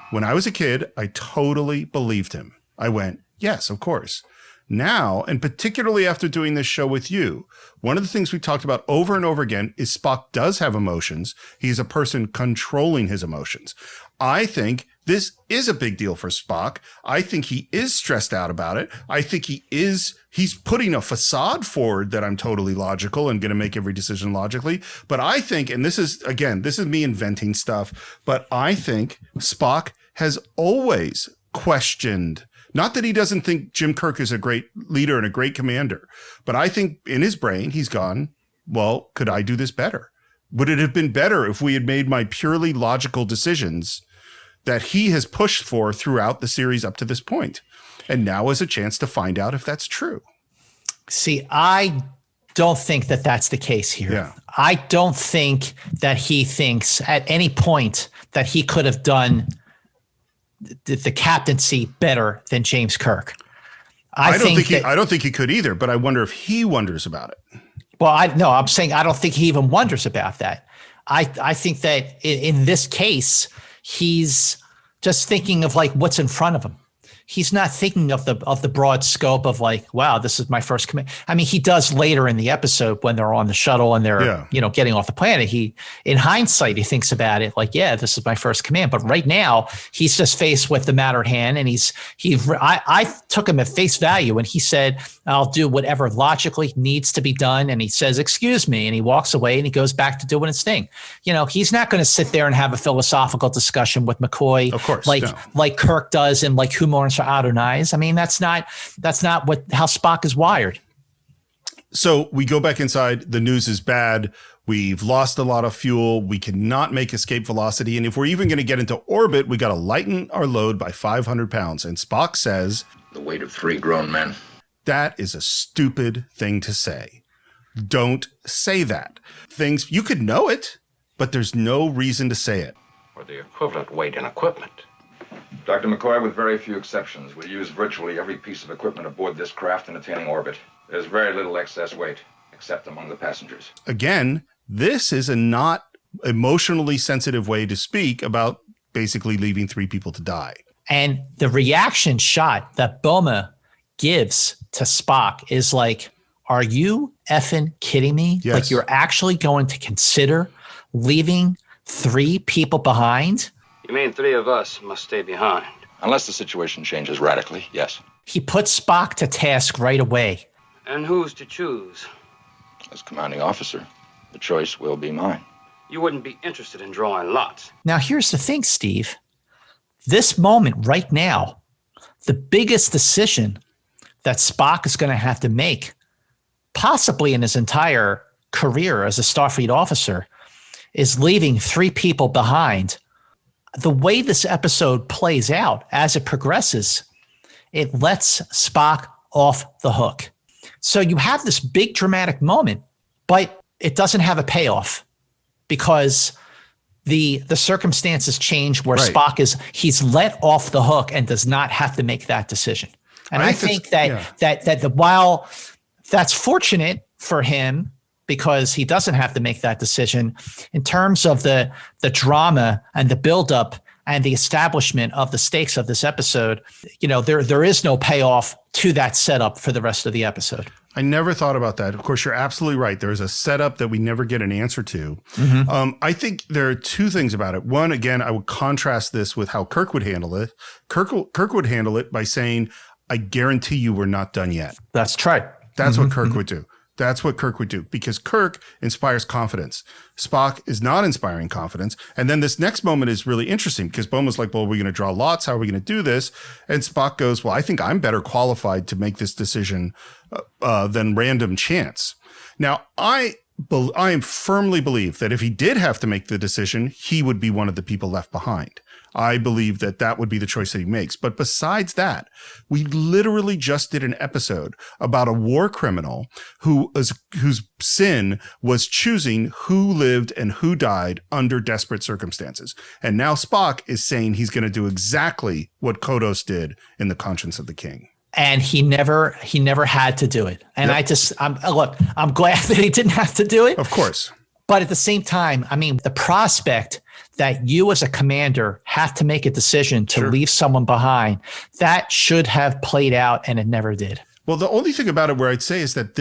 When I was a kid, I totally believed him. I went, yes, of course. Now, and particularly after doing this show with you, one of the things we talked about over and over again is Spock does have emotions. He's a person controlling his emotions. I think this is a big deal for Spock. I think he is stressed out about it. I think he's putting a facade forward that I'm totally logical and going to make every decision logically. But I think, and this is me inventing stuff, but I think Spock has always questioned. Not that he doesn't think Jim Kirk is a great leader and a great commander, but I think in his brain, he's gone, well, could I do this better? Would it have been better if we had made my purely logical decisions that he has pushed for throughout the series up to this point? And now is a chance to find out if that's true. See, I don't think that that's the case here. Yeah. I don't think that he thinks at any point that he could have done the captaincy better than James Kirk. I don't think he could either, but I wonder if he wonders about it. Well, I'm saying I don't think he even wonders about that. I think that in this case, he's just thinking of like what's in front of him. He's not thinking of the broad scope of like, wow, this is my first command. I mean, he does later in the episode when they're on the shuttle and they're, getting off the planet. In hindsight, he thinks about it like, yeah, this is my first command. But right now he's just faced with the matter at hand. And I took him at face value and he said, I'll do whatever logically needs to be done. And he says, excuse me. And he walks away and he goes back to doing his thing. He's not going to sit there and have a philosophical discussion with McCoy, of course, like Kirk does and like Humor and Adonais. I mean, that's not how Spock is wired. So we go back inside. The news is bad. We've lost a lot of fuel. We cannot make escape velocity. And if we're even going to get into orbit, we got to lighten our load by 500 pounds. And Spock says, the weight of 3 grown men. That is a stupid thing to say. Don't say that. You could know it, but there's no reason to say it. Or the equivalent weight in equipment. Dr. McCoy, with very few exceptions, will use virtually every piece of equipment aboard this craft in attaining orbit. There's very little excess weight, except among the passengers. Again, this is a not emotionally sensitive way to speak about basically leaving 3 people to die. And the reaction shot that Boma gives to Spock is like, are you effing kidding me? Yes. Like you're actually going to consider leaving 3 people behind? You mean 3 of us must stay behind? Unless the situation changes radically, yes. He puts Spock to task right away. And who's to choose? As commanding officer, the choice will be mine. You wouldn't be interested in drawing lots. Now, here's the thing, Steve. This moment right now, the biggest decision that Spock is going to have to make, possibly in his entire career as a Starfleet officer, is leaving 3 people behind. The way this episode plays out as it progresses, it lets Spock off the hook. So you have this big dramatic moment, but it doesn't have a payoff because the circumstances change where Spock he's let off the hook and does not have to make that decision. And I think that while that's fortunate for him, because he doesn't have to make that decision. In terms of the drama and the buildup and the establishment of the stakes of this episode, there is no payoff to that setup for the rest of the episode. I never thought about that. Of course, you're absolutely right. There is a setup that we never get an answer to. I think there are two things about it. One, again, I would contrast this with how Kirk would handle it. Kirk would handle it by saying, I guarantee you we're not done yet. That's right. That's what Kirk would do. That's what Kirk would do, because Kirk inspires confidence. Spock is not inspiring confidence. And then this next moment is really interesting because Boma's like, well, are we going to draw lots? How are we going to do this? And Spock goes, well, I think I'm better qualified to make this decision than random chance. Now, I firmly believe that if he did have to make the decision, he would be one of the people left behind. I believe that that would be the choice that he makes. But besides that, we literally just did an episode about a war criminal whose sin was choosing who lived and who died under desperate circumstances. And now Spock is saying he's going to do exactly what Kodos did in The Conscience of the King. And he never had to do it. And I'm glad that he didn't have to do it. Of course. But at the same time, I mean, the prospect that you as a commander have to make a decision to leave someone behind, that should have played out, and it never did. Well, the only thing about it where I'd say is that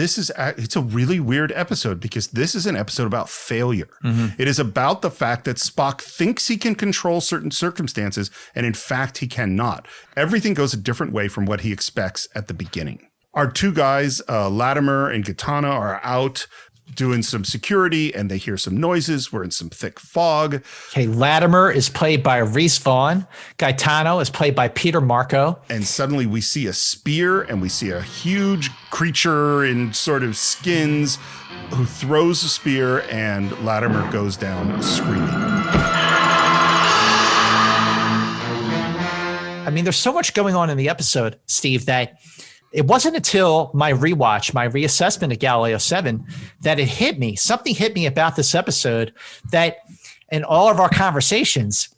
it's a really weird episode because this is an episode about failure. It is about the fact that Spock thinks he can control certain circumstances, and in fact, he cannot. Everything goes a different way from what he expects at the beginning. Our two guys, Latimer and Gaetano, are out doing some security, and they hear some noises. We're in some thick fog. Okay, Latimer is played by Rhys Vaughn. Gaetano is played by Peter Marco. And suddenly we see a spear, and we see a huge creature in sort of skins who throws a spear, and Latimer goes down screaming. I mean, there's so much going on in the episode, Steve, that it wasn't until my reassessment of Galileo 7, that it hit me. Something hit me about this episode that in all of our conversations,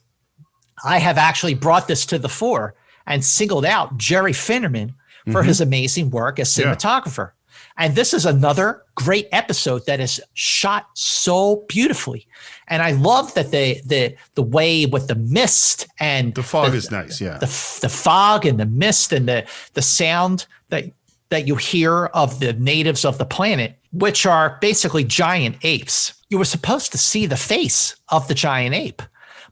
I have actually brought this to the fore and singled out Jerry Finnerman for his amazing work as cinematographer. And this is another great episode that is shot so beautifully. And I love that the way with the mist and the fog is nice. Yeah. The fog and the mist and the sound that you hear of the natives of the planet, which are basically giant apes. You were supposed to see the face of the giant ape,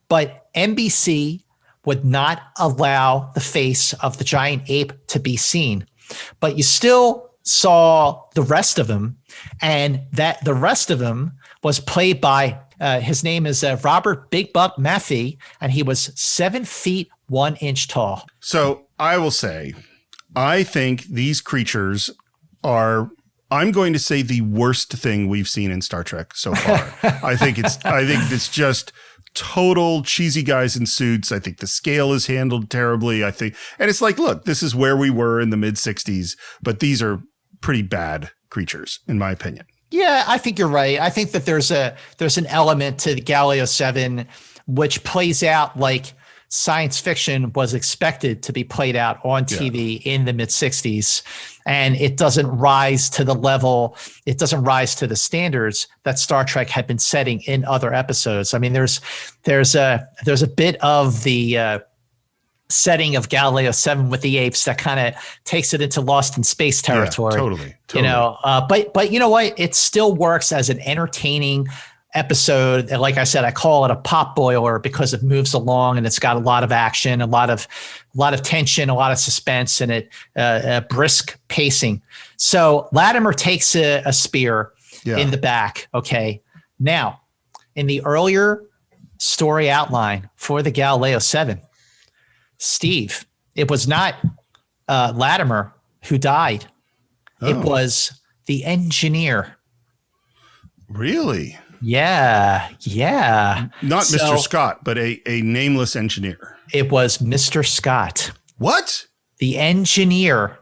but NBC would not allow the face of the giant ape to be seen. But you still saw the rest of him, and that the rest of him was played by his name is Robert Big Buck Maffei, and he was 7 feet 1 inch tall. So I will say, I think these creatures are, I'm going to say, the worst thing we've seen in Star Trek so far. I think it's just total cheesy guys in suits. I think the scale is handled terribly. And it's like, look, this is where we were in the mid 60s, but these are pretty bad creatures, in my opinion. Yeah, I think you're right. I think that there's an element to the Galileo 7 which plays out like science fiction was expected to be played out on TV in the mid 60s. And it doesn't rise to the level, it doesn't rise to the standards that Star Trek had been setting in other episodes. I mean, there's a bit of the setting of Galileo 7 with the apes that kind of takes it into Lost in Space territory. Yeah, totally. You know, but you know what? It still works as an entertaining episode. And like I said, I call it a pop boiler because it moves along and it's got a lot of action, a lot of tension, a lot of suspense, and it brisk pacing. So Latimer takes a spear in the back. Okay. Now, in the earlier story outline for the Galileo 7, Steve, it was not Latimer who died. Oh. It was the engineer. Really? Yeah. Not Mr. Scott, but a nameless engineer. It was Mr. Scott. What? The engineer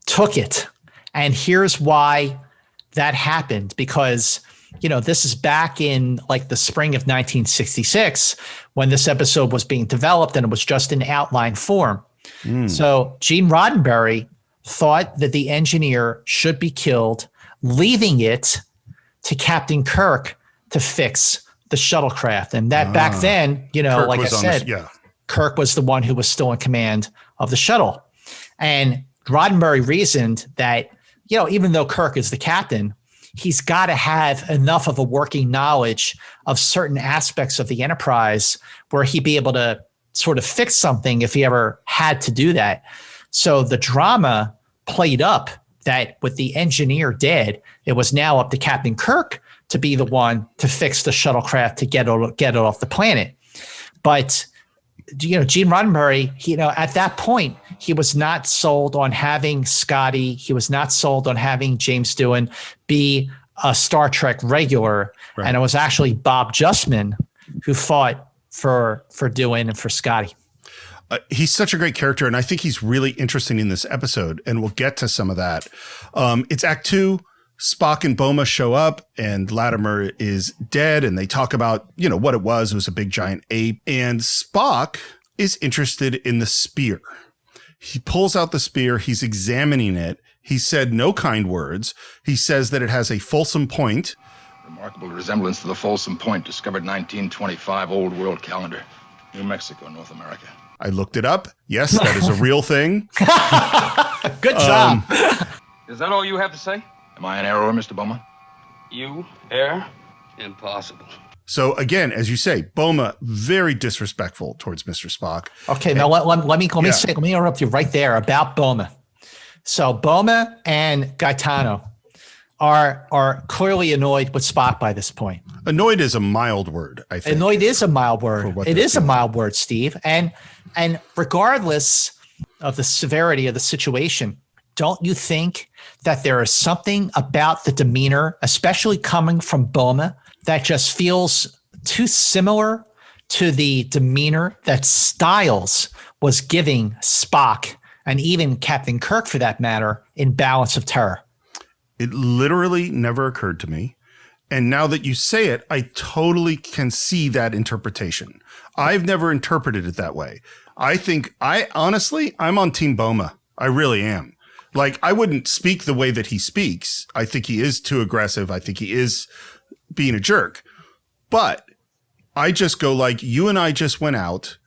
took it. And here's why that happened. Because, you know, this is back in like the spring of 1966 when this episode was being developed and it was just in outline form. So Gene Roddenberry thought that the engineer should be killed, leaving it to Captain Kirk to fix the shuttlecraft. And that back then, Kirk like I was said, Kirk was the one who was still in command of the shuttle. And Roddenberry reasoned that, even though Kirk is the captain, he's got to have enough of a working knowledge of certain aspects of the Enterprise where he'd be able to sort of fix something if he ever had to do that. So the drama played up that with the engineer dead, it was now up to Captain Kirk to be the one to fix the shuttlecraft to get it off the planet. But Gene Roddenberry, at that point, he was not sold on having Scotty. He was not sold on having James Doohan be a Star Trek regular. Right. And it was actually Bob Justman who fought for Doohan and for Scotty. He's such a great character, and I think he's really interesting in this episode, and we'll get to some of that. It's Act 2. Spock and Boma show up, and Latimer is dead, and they talk about, what it was. It was a big giant ape, and Spock is interested in the spear. He pulls out the spear. He's examining it. He said no kind words. He says that it has a Folsom point. Remarkable resemblance to the Folsom Point discovered 1925 Old World Calendar, New Mexico, North America. I looked it up. Yes, that is a real thing. Good job. Is that all you have to say? Am I an error, Mr. Boma? You err? Impossible. So again, as you say, Boma, very disrespectful towards Mr. Spock. Okay, now let me interrupt you right there about Boma. So Boma and Gaetano are clearly annoyed with Spock by this point. Annoyed is a mild word, I think. Annoyed is a mild word. It is a mild word, Steve. And regardless of the severity of the situation, don't you think that there is something about the demeanor, especially coming from Boma, that just feels too similar to the demeanor that Styles was giving Spock and even Captain Kirk, for that matter, in Balance of Terror? It literally never occurred to me. And now that you say it, I totally can see that interpretation. I've never interpreted it that way. I'm on Team Boma. I really am. Like, I wouldn't speak the way that he speaks. I think he is too aggressive. I think he is being a jerk. But I just go like, you and I just went out.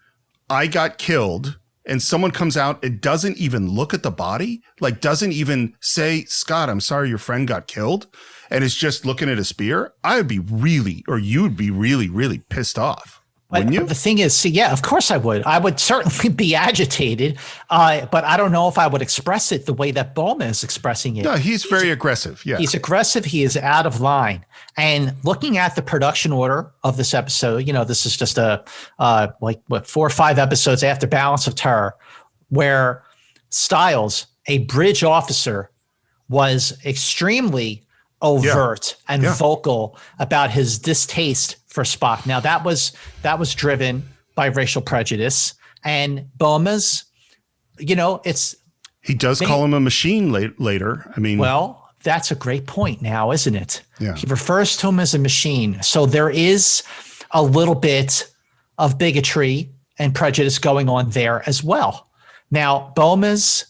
I got killed. And someone comes out and doesn't even look at the body, like doesn't even say, Scott, I'm sorry your friend got killed, and is just looking at a spear, you would be really, really pissed off. Wouldn't you? But the thing is, of course I would. I would certainly be agitated, but I don't know if I would express it the way that Boma is expressing it. No, he's very aggressive. Yeah, he's aggressive. He is out of line. And looking at the production order of this episode, this is just 4 or 5 episodes after Balance of Terror, where Styles, a bridge officer, was extremely overt and vocal about his distaste for Spock. Now that was driven by racial prejudice, and Boma's, he does call him a machine later. I mean, well, that's a great point now, isn't it? Yeah. He refers to him as a machine. So there is a little bit of bigotry and prejudice going on there as well. Now, Boma's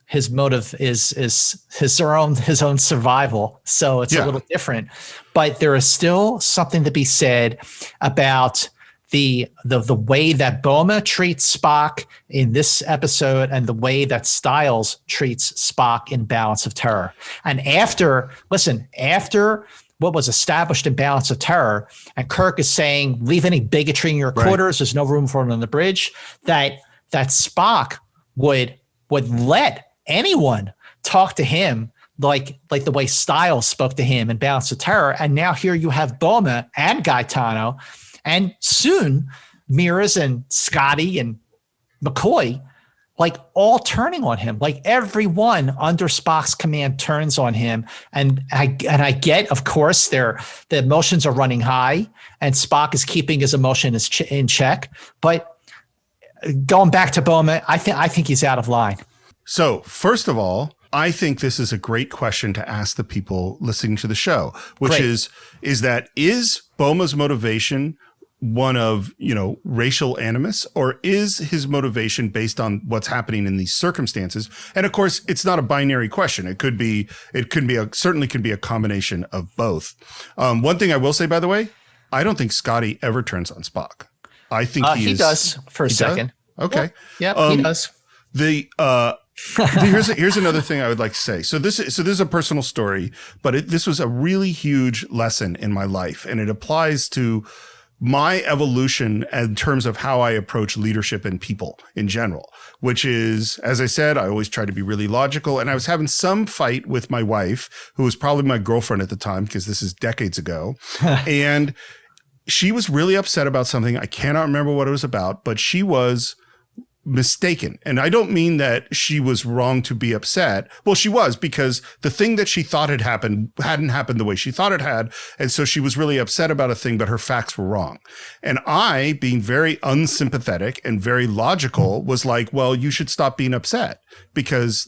his motive is his own survival. So it's a little different, but there is still something to be said about the way that Boma treats Spock in this episode and the way that Styles treats Spock in Balance of Terror. And after what was established in Balance of Terror, and Kirk is saying, leave any bigotry in your quarters, there's no room for it on the bridge, that Spock would let anyone talk to him like the way Styles spoke to him in Balance of Terror. And now here you have Boma and Gaetano, and soon Mears and Scotty and McCoy, like all turning on him. Like everyone under Spock's command turns on him. And I get, of course, the emotions are running high, and Spock is keeping his emotion in check. But going back to Boma, I think he's out of line. So first of all, I think this is a great question to ask the people listening to the show, which is Boma's motivation one of, racial animus, or is his motivation based on what's happening in these circumstances? And of course, it's not a binary question. Certainly can be a combination of both. One thing I will say, by the way, I don't think Scotty ever turns on Spock. I think he does for a second. Does? Okay. Yeah, he does. Here's another thing I would like to say. So this is a personal story, but this was a really huge lesson in my life, and it applies to my evolution in terms of how I approach leadership and people in general, which is, as I said, I always try to be really logical. And I was having some fight with my wife, who was probably my girlfriend at the time, because this is decades ago. And she was really upset about something. I cannot remember what it was about, but she was mistaken. And I don't mean that she was wrong to be upset. Well, she was, because the thing that she thought had happened hadn't happened the way she thought it had. And so she was really upset about a thing, but her facts were wrong. And I, being very unsympathetic and very logical, was like, well, you should stop being upset because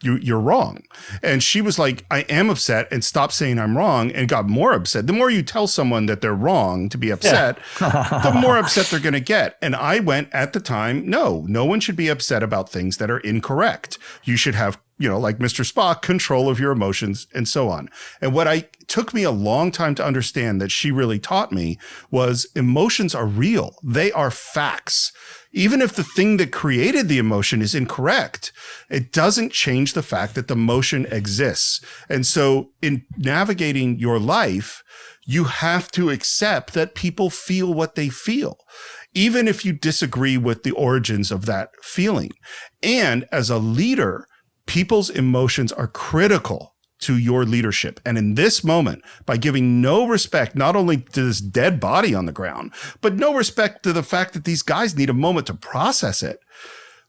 you're wrong. And she was like, I am upset, and stop saying I'm wrong, and got more upset. The more you tell someone that they're wrong to be upset, the more upset they're going to get. And I went at the time, no one should be upset about things that are incorrect. You should have, like Mr. Spock, control of your emotions and so on. And what took me a long time to understand that she really taught me was emotions are real. They are facts. Even if the thing that created the emotion is incorrect, it doesn't change the fact that the emotion exists. And so in navigating your life, you have to accept that people feel what they feel, even if you disagree with the origins of that feeling. And as a leader, people's emotions are critical to your leadership. And in this moment, by giving no respect, not only to this dead body on the ground, but no respect to the fact that these guys need a moment to process it,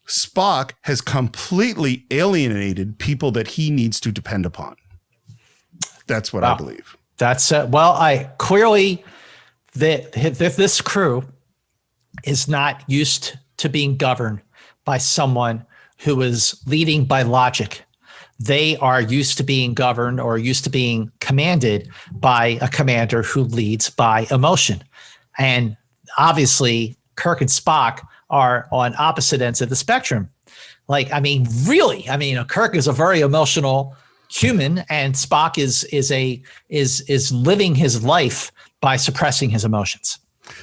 Spock has completely alienated people that he needs to depend upon. That's what I believe. That's this crew is not used to being governed by someone who is leading by logic. They are used to being governed or used to being commanded by a commander who leads by emotion. And obviously, Kirk and Spock are on opposite ends of the spectrum. Kirk is a very emotional human, and Spock is living his life by suppressing his emotions.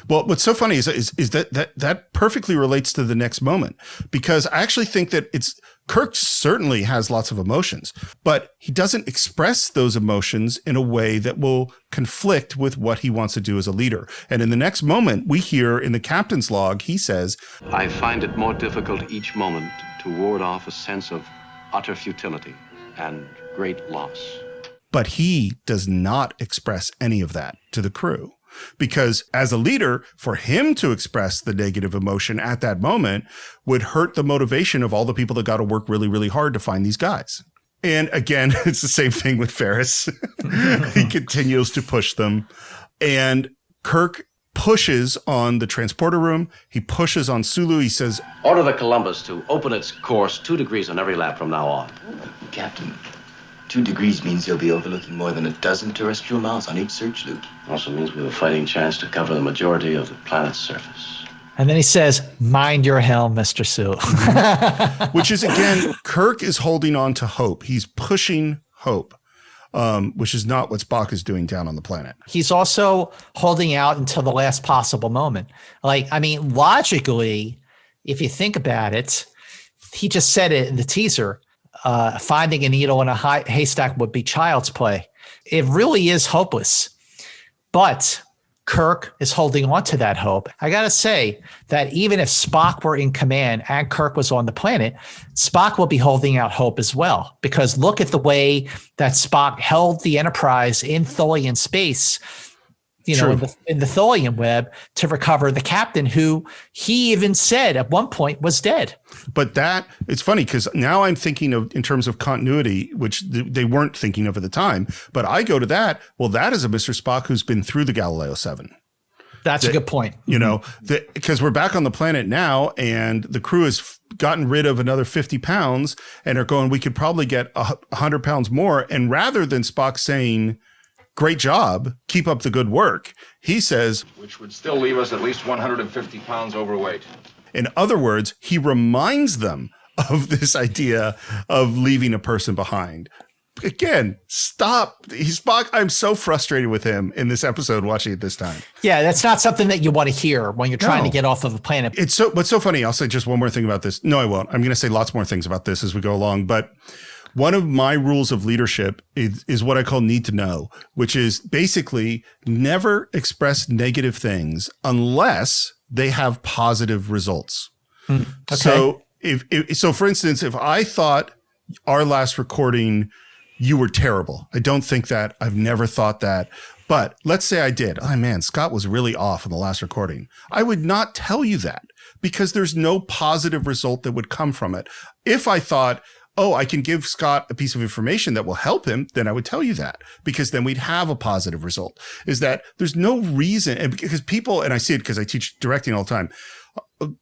Well, what's so funny is that perfectly relates to the next moment, because I actually think that Kirk certainly has lots of emotions, but he doesn't express those emotions in a way that will conflict with what he wants to do as a leader. And in the next moment, we hear in the captain's log, he says, I find it more difficult each moment to ward off a sense of utter futility and great loss. But he does not express any of that to the crew. Because as a leader, for him to express the negative emotion at that moment would hurt the motivation of all the people that got to work really, really hard to find these guys. And again, it's the same thing with Ferris. He continues to push them. And Kirk pushes on the transporter room. He pushes on Sulu. He says, order the Columbus to open its course 2 degrees on every lap from now on. Captain, 2 degrees means you'll be overlooking more than a dozen terrestrial miles on each search loop. Also means we have a fighting chance to cover the majority of the planet's surface. And then he says, mind your helm, Mr. Sulu. Which is, again, Kirk is holding on to hope. He's pushing hope, which is not what Spock is doing down on the planet. He's also holding out until the last possible moment. Logically, if you think about it, he just said it in the teaser. Finding a needle in a haystack would be child's play. It really is hopeless. But Kirk is holding on to that hope. I got to say that even if Spock were in command and Kirk was on the planet, Spock will be holding out hope as well. Because look at the way that Spock held the Enterprise in Tholian space, in the Tholian web to recover the captain, who he even said at one point was dead. But it's funny because now I'm thinking of in terms of continuity, which they weren't thinking of at the time. But I go to that. Well, that is a Mr. Spock who's been through the Galileo 7. That's a good point. Because we're back on the planet now, and the crew has gotten rid of another 50 pounds and are going, we could probably get 100 pounds more. And rather than Spock saying, great job. Keep up the good work. He says, which would still leave us at least 150 pounds overweight. in other words, he reminds them of this idea of leaving a person behind. Again, stop. Spock. I'm so frustrated with him in this episode watching it this time. Yeah, that's not something that you want to hear when you're trying to get off of a planet. What's so funny. I'll say just one more thing about this. No, I won't. I'm going to say lots more things about this as we go along. But one of my rules of leadership is what I call need to know, which is basically never express negative things unless they have positive results. Okay. So so for instance, if I thought our last recording, you were terrible. I don't think that. I've never thought that. But let's say I did. Oh man, Scott was really off in the last recording. I would not tell you that because there's no positive result that would come from it. If I thought, oh, I can give Scott a piece of information that will help him, then I would tell you that because then we'd have a positive result. Is that there's no reason, and because people, and I see it because I teach directing all the time,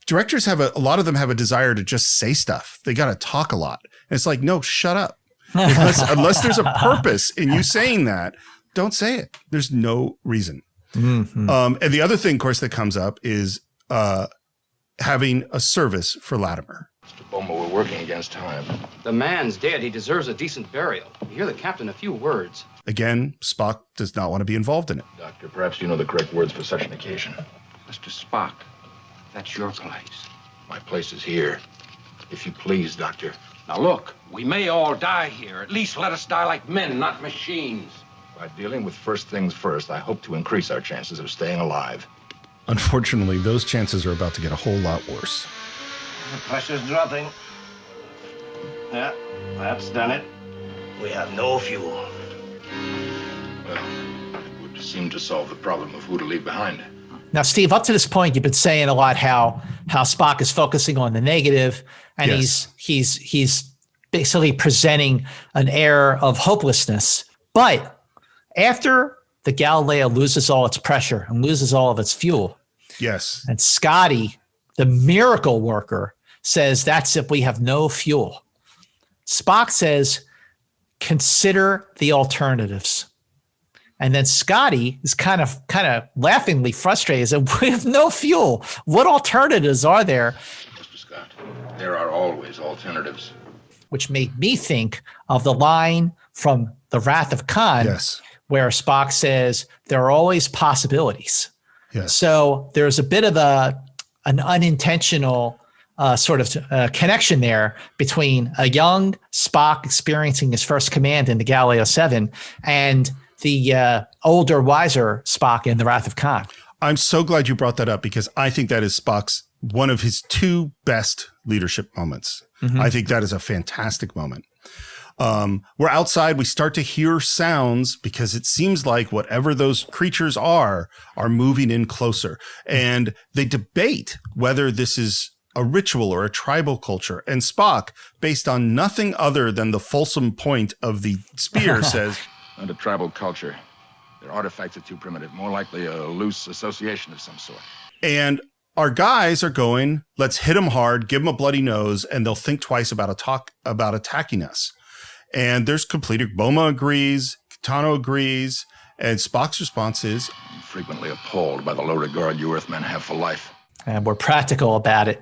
directors have a lot of them have a desire to just say stuff. They got to talk a lot. And it's like, no, shut up. Unless there's a purpose in you saying that, don't say it. There's no reason. Mm-hmm. And the other thing, of course, that comes up is having a service for Latimer. Mr. Boma, we're working against time. The man's dead. He deserves a decent burial. You hear the captain a few words. Again, Spock does not want to be involved in it. Doctor, perhaps you know the correct words for such an occasion. Mr. Spock, that's your place. My place is here. If you please, Doctor. Now look, we may all die here. At least let us die like men, not machines. By dealing with first things first, I hope to increase our chances of staying alive. Unfortunately, those chances are about to get a whole lot worse. The pressure's dropping. Yeah, that's done it. We have no fuel. Well, it would seem to solve the problem of who to leave behind. Now, Steve, up to this point, you've been saying a lot how Spock is focusing on the negative, and yes. he's basically presenting an air of hopelessness. But after the Galileo loses all its pressure and loses all of its fuel, yes, and Scotty, the miracle worker, says that's if we have no fuel. Spock says, consider the alternatives. And then Scotty is kind of laughingly frustrated and we have no fuel. What alternatives are there? Mr. Scott, there are always alternatives. Which made me think of the line from The Wrath of Khan, yes, where Spock says there are always possibilities. Yes. So there's a bit of an unintentional sort of connection there between a young Spock experiencing his first command in the Galileo 7 and the older, wiser Spock in The Wrath of Khan. I'm so glad you brought that up because I think that is Spock's one of his two best leadership moments. Mm-hmm. I think that is a fantastic moment. We're outside. We start to hear sounds because it seems like whatever those creatures are moving in closer. And they debate whether this is a ritual or a tribal culture. And Spock, based on nothing other than the fulsome point of the spear, says, Not a tribal culture. Their artifacts are too primitive. More likely a loose association of some sort. And our guys are going, let's hit them hard, give them a bloody nose, and they'll think twice about attacking us. And there's complete. Boma agrees, Kitano agrees, and Spock's response is, I'm frequently appalled by the low regard you Earthmen have for life. And we're practical about it.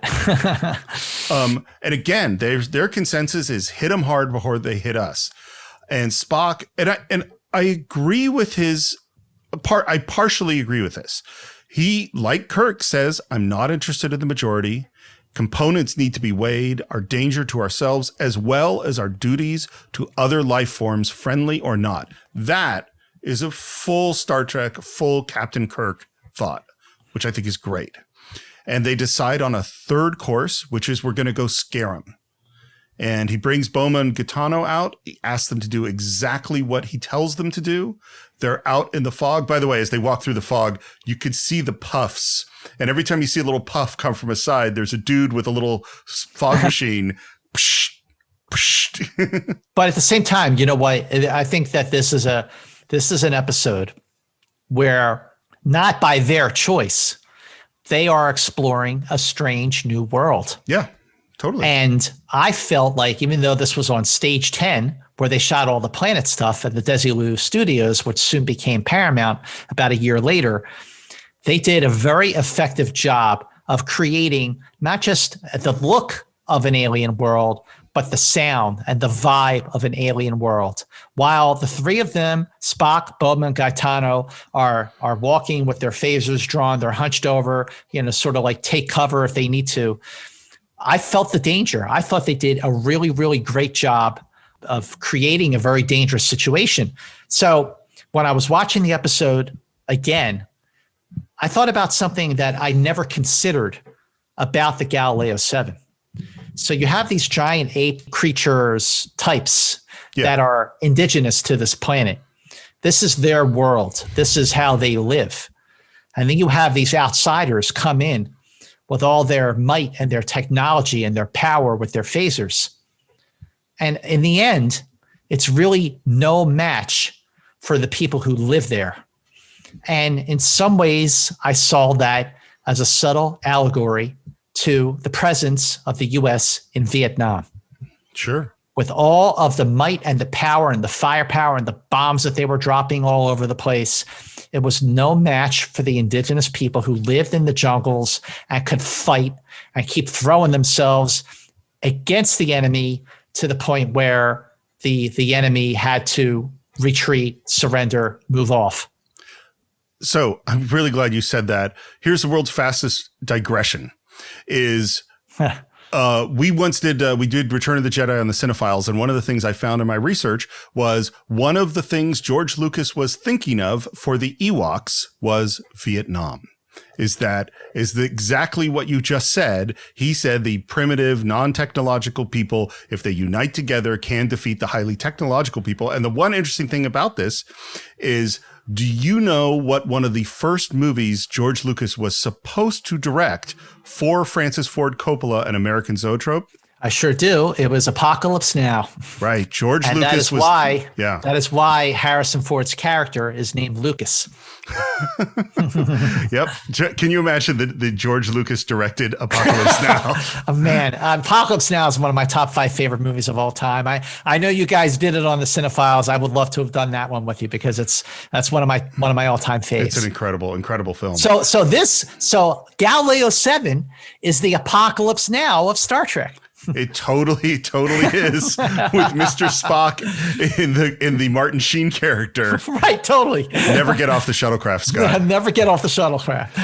And again, their consensus is hit them hard before they hit us. And Spock, and I agree with his part. I partially agree with this. He, like Kirk, says, I'm not interested in the majority. Components need to be weighed, our danger to ourselves, as well as our duties to other life forms, friendly or not. That is a full Star Trek, full Captain Kirk thought, which I think is great. And they decide on a third course, which is we're going to go scare them. And he brings Boma and Gitano out. He asks them to do exactly what he tells them to do. They're out in the fog. By the way, as they walk through the fog, you could see the puffs. And every time you see a little puff come from a side, there's a dude with a little fog machine. Psh, psh. But at the same time, you know what? I think that this is an episode where, not by their choice, they are exploring a strange new world. Yeah. Totally. And I felt like even though this was on stage 10, where they shot all the Planet stuff at the Desilu Studios, which soon became Paramount about a year later, they did a very effective job of creating not just the look of an alien world, but the sound and the vibe of an alien world. While the three of them, Spock, Bowman, Gaetano, are walking with their phasers drawn, they're hunched over, sort of like take cover if they need to. I felt the danger. I thought they did a really, really great job of creating a very dangerous situation. So when I was watching the episode again, I thought about something that I never considered about the Galileo 7. So you have these giant ape creatures types that are indigenous to this planet. This is their world. This is how they live. And then you have these outsiders come in with all their might and their technology and their power with their phasers. And in the end, it's really no match for the people who live there. And in some ways, I saw that as a subtle allegory to the presence of the U.S. in Vietnam. Sure. With all of the might and the power and the firepower and the bombs that they were dropping all over the place, it was no match for the indigenous people who lived in the jungles and could fight and keep throwing themselves against the enemy to the point where the enemy had to retreat, surrender, move off. So I'm really glad you said that. Here's the world's fastest digression is we did Return of the Jedi on the Cinephiles. And one of the things I found in my research was one of the things George Lucas was thinking of for the Ewoks was Vietnam. Is exactly what you just said. He said the primitive, non-technological people, if they unite together, can defeat the highly technological people. And the one interesting thing about this is, do you know what one of the first movies George Lucas was supposed to direct for Francis Ford Coppola and American Zoetrope? I sure do. It was Apocalypse Now. Right. George and Lucas that is why Harrison Ford's character is named Lucas. Yep. Can you imagine the George Lucas directed Apocalypse Now? Oh, man, Apocalypse Now is one of my top 5 favorite movies of all time. I know you guys did it on the Cinephiles. I would love to have done that one with you because that's one of my all-time faves. It's an incredible film. So Galileo 7 is the Apocalypse Now of Star Trek. It totally is with Mr. Spock in the Martin Sheen character. Right, totally. Never get off the shuttlecraft, Scott. Never get off the shuttlecraft.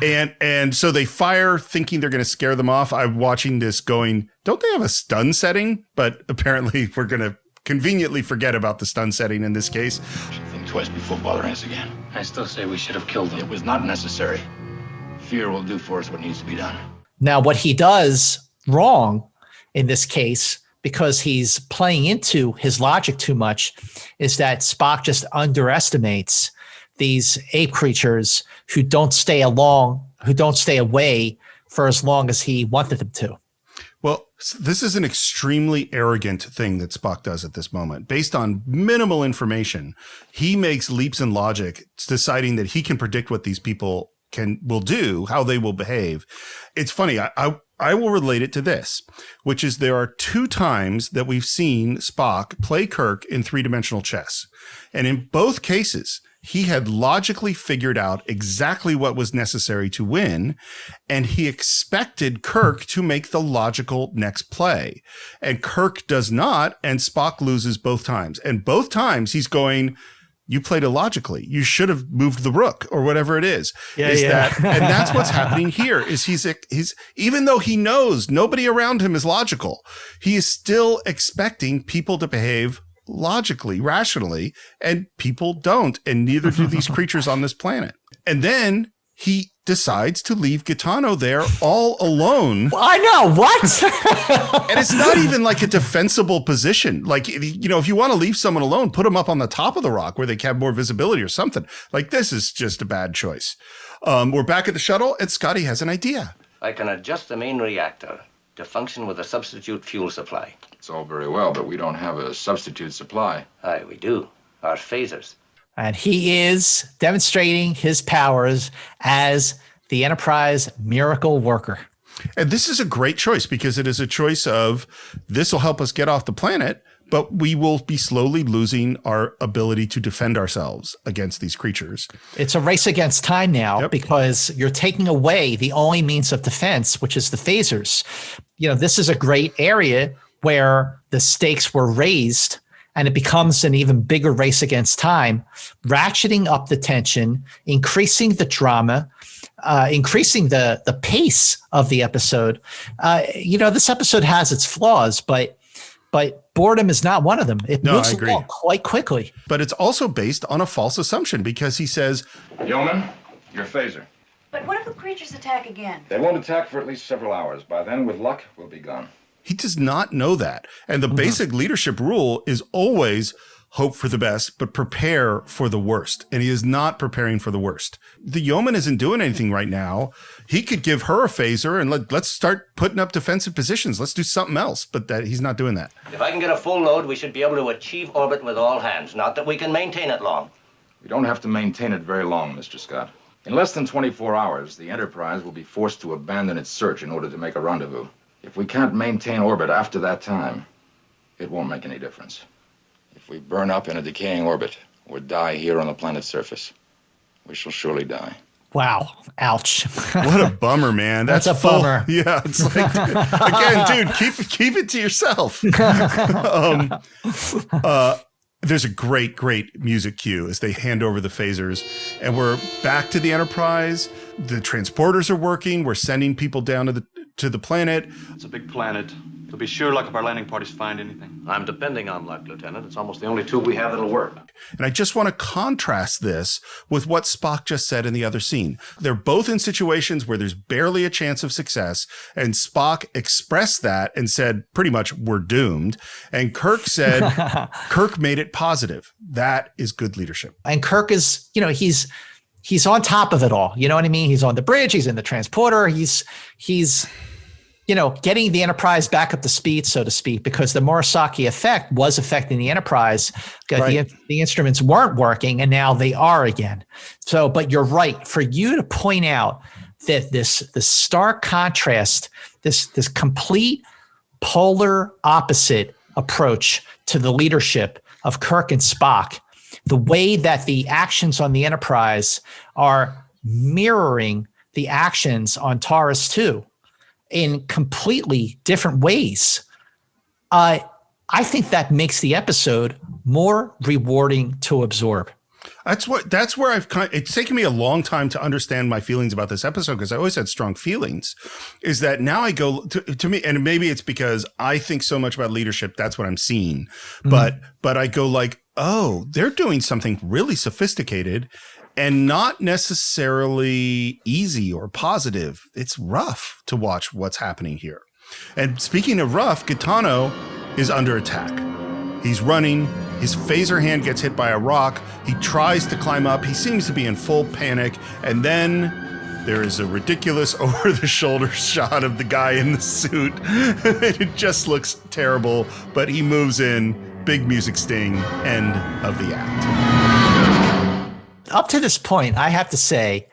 And so they fire thinking they're going to scare them off. I'm watching this going, don't they have a stun setting? But apparently we're going to conveniently forget about the stun setting in this case. Think twice before bothering us again. I still say we should have killed him. It was not necessary. Fear will do for us what needs to be done. Now, what he does wrong in this case, because he's playing into his logic too much, is that Spock just underestimates these ape creatures who don't stay away for as long as he wanted them to. Well, this is an extremely arrogant thing that Spock does at this moment. Based on minimal information, he makes leaps in logic, deciding that he can predict what these people will do, how they will behave. It's funny. I will relate it to this, which is there are 2 times that we've seen Spock play Kirk in 3-dimensional chess. And in both cases, he had logically figured out exactly what was necessary to win, and he expected Kirk to make the logical next play. And Kirk does not, and Spock loses both times. And both times he's going, you played illogically. You should have moved the rook or whatever it is. And that's what's happening here is he's even though he knows nobody around him is logical, he is still expecting people to behave logically, rationally, and people don't. And neither do these creatures on this planet. And then he decides to leave Gaetano there all alone. I know, what? And it's not even like a defensible position. Like, if you want to leave someone alone, put them up on the top of the rock where they can have more visibility or something. Like, this is just a bad choice. We're back at the shuttle, and Scotty has an idea. I can adjust the main reactor to function with a substitute fuel supply. It's all very well, but we don't have a substitute supply. Aye, we do. Our phasers. And he is demonstrating his powers as the Enterprise miracle worker. And this is a great choice because it is a choice of this will help us get off the planet, but we will be slowly losing our ability to defend ourselves against these creatures. It's a race against time now because you're taking away the only means of defense, which is the phasers. This is a great area where the stakes were raised and it becomes an even bigger race against time, ratcheting up the tension, increasing the drama, increasing the pace of the episode. This episode has its flaws, but boredom is not one of them. It moves along quite quickly. But it's also based on a false assumption because he says, Yeoman, your phaser. But what if the creatures attack again? They won't attack for at least several hours. By then, with luck, we'll be gone. He does not know that. And the basic leadership rule is always hope for the best, but prepare for the worst. And he is not preparing for the worst. The yeoman isn't doing anything right now. He could give her a phaser and let's start putting up defensive positions. Let's do something else. But he's not doing that. If I can get a full load, we should be able to achieve orbit with all hands. Not that we can maintain it long. We don't have to maintain it very long, Mr. Scott. In less than 24 hours, the Enterprise will be forced to abandon its search in order to make a rendezvous. If we can't maintain orbit after that time, it won't make any difference. If we burn up in a decaying orbit or die here on the planet's surface, we shall surely die. Wow. Ouch. What a bummer, man. That's a bummer. Yeah. It's like, again, dude, keep it to yourself. There's a great music cue as they hand over the phasers, and we're back to the Enterprise. The transporters are working. We're sending people down to the planet. It's a big planet. It'll be sure luck if our landing parties find anything. I'm depending on luck, Lieutenant. It's almost the only tool we have that'll work. And I just want to contrast this with what Spock just said in the other scene. They're both in situations where there's barely a chance of success, and Spock expressed that and said, pretty much, we're doomed. And Kirk said, Kirk made it positive. That is good leadership. And Kirk is, he's on top of it all. You know what I mean? He's on the bridge. He's in the transporter. He's getting the Enterprise back up to speed, so to speak, because the Murasaki effect was affecting the Enterprise. Right. The instruments weren't working, and now they are again. So, but you're right. For you to point out that this stark contrast, this complete polar opposite approach to the leadership of Kirk and Spock, the way that the actions on the Enterprise are mirroring the actions on Taurus 2 in completely different ways. I think that makes the episode more rewarding to absorb. That's where it's taken me a long time to understand my feelings about this episode, because I always had strong feelings, is that now I go to me, and maybe it's because I think so much about leadership. That's what I'm seeing. Mm-hmm. But I go like, oh, they're doing something really sophisticated and not necessarily easy or positive. It's rough to watch what's happening here. And speaking of rough, Gaetano is under attack. He's running. His phaser hand gets hit by a rock. He tries to climb up. He seems to be in full panic. And then there is a ridiculous over-the-shoulder shot of the guy in the suit. It just looks terrible, but he moves in. Big music sting. End of the act. Up to this point, I have to say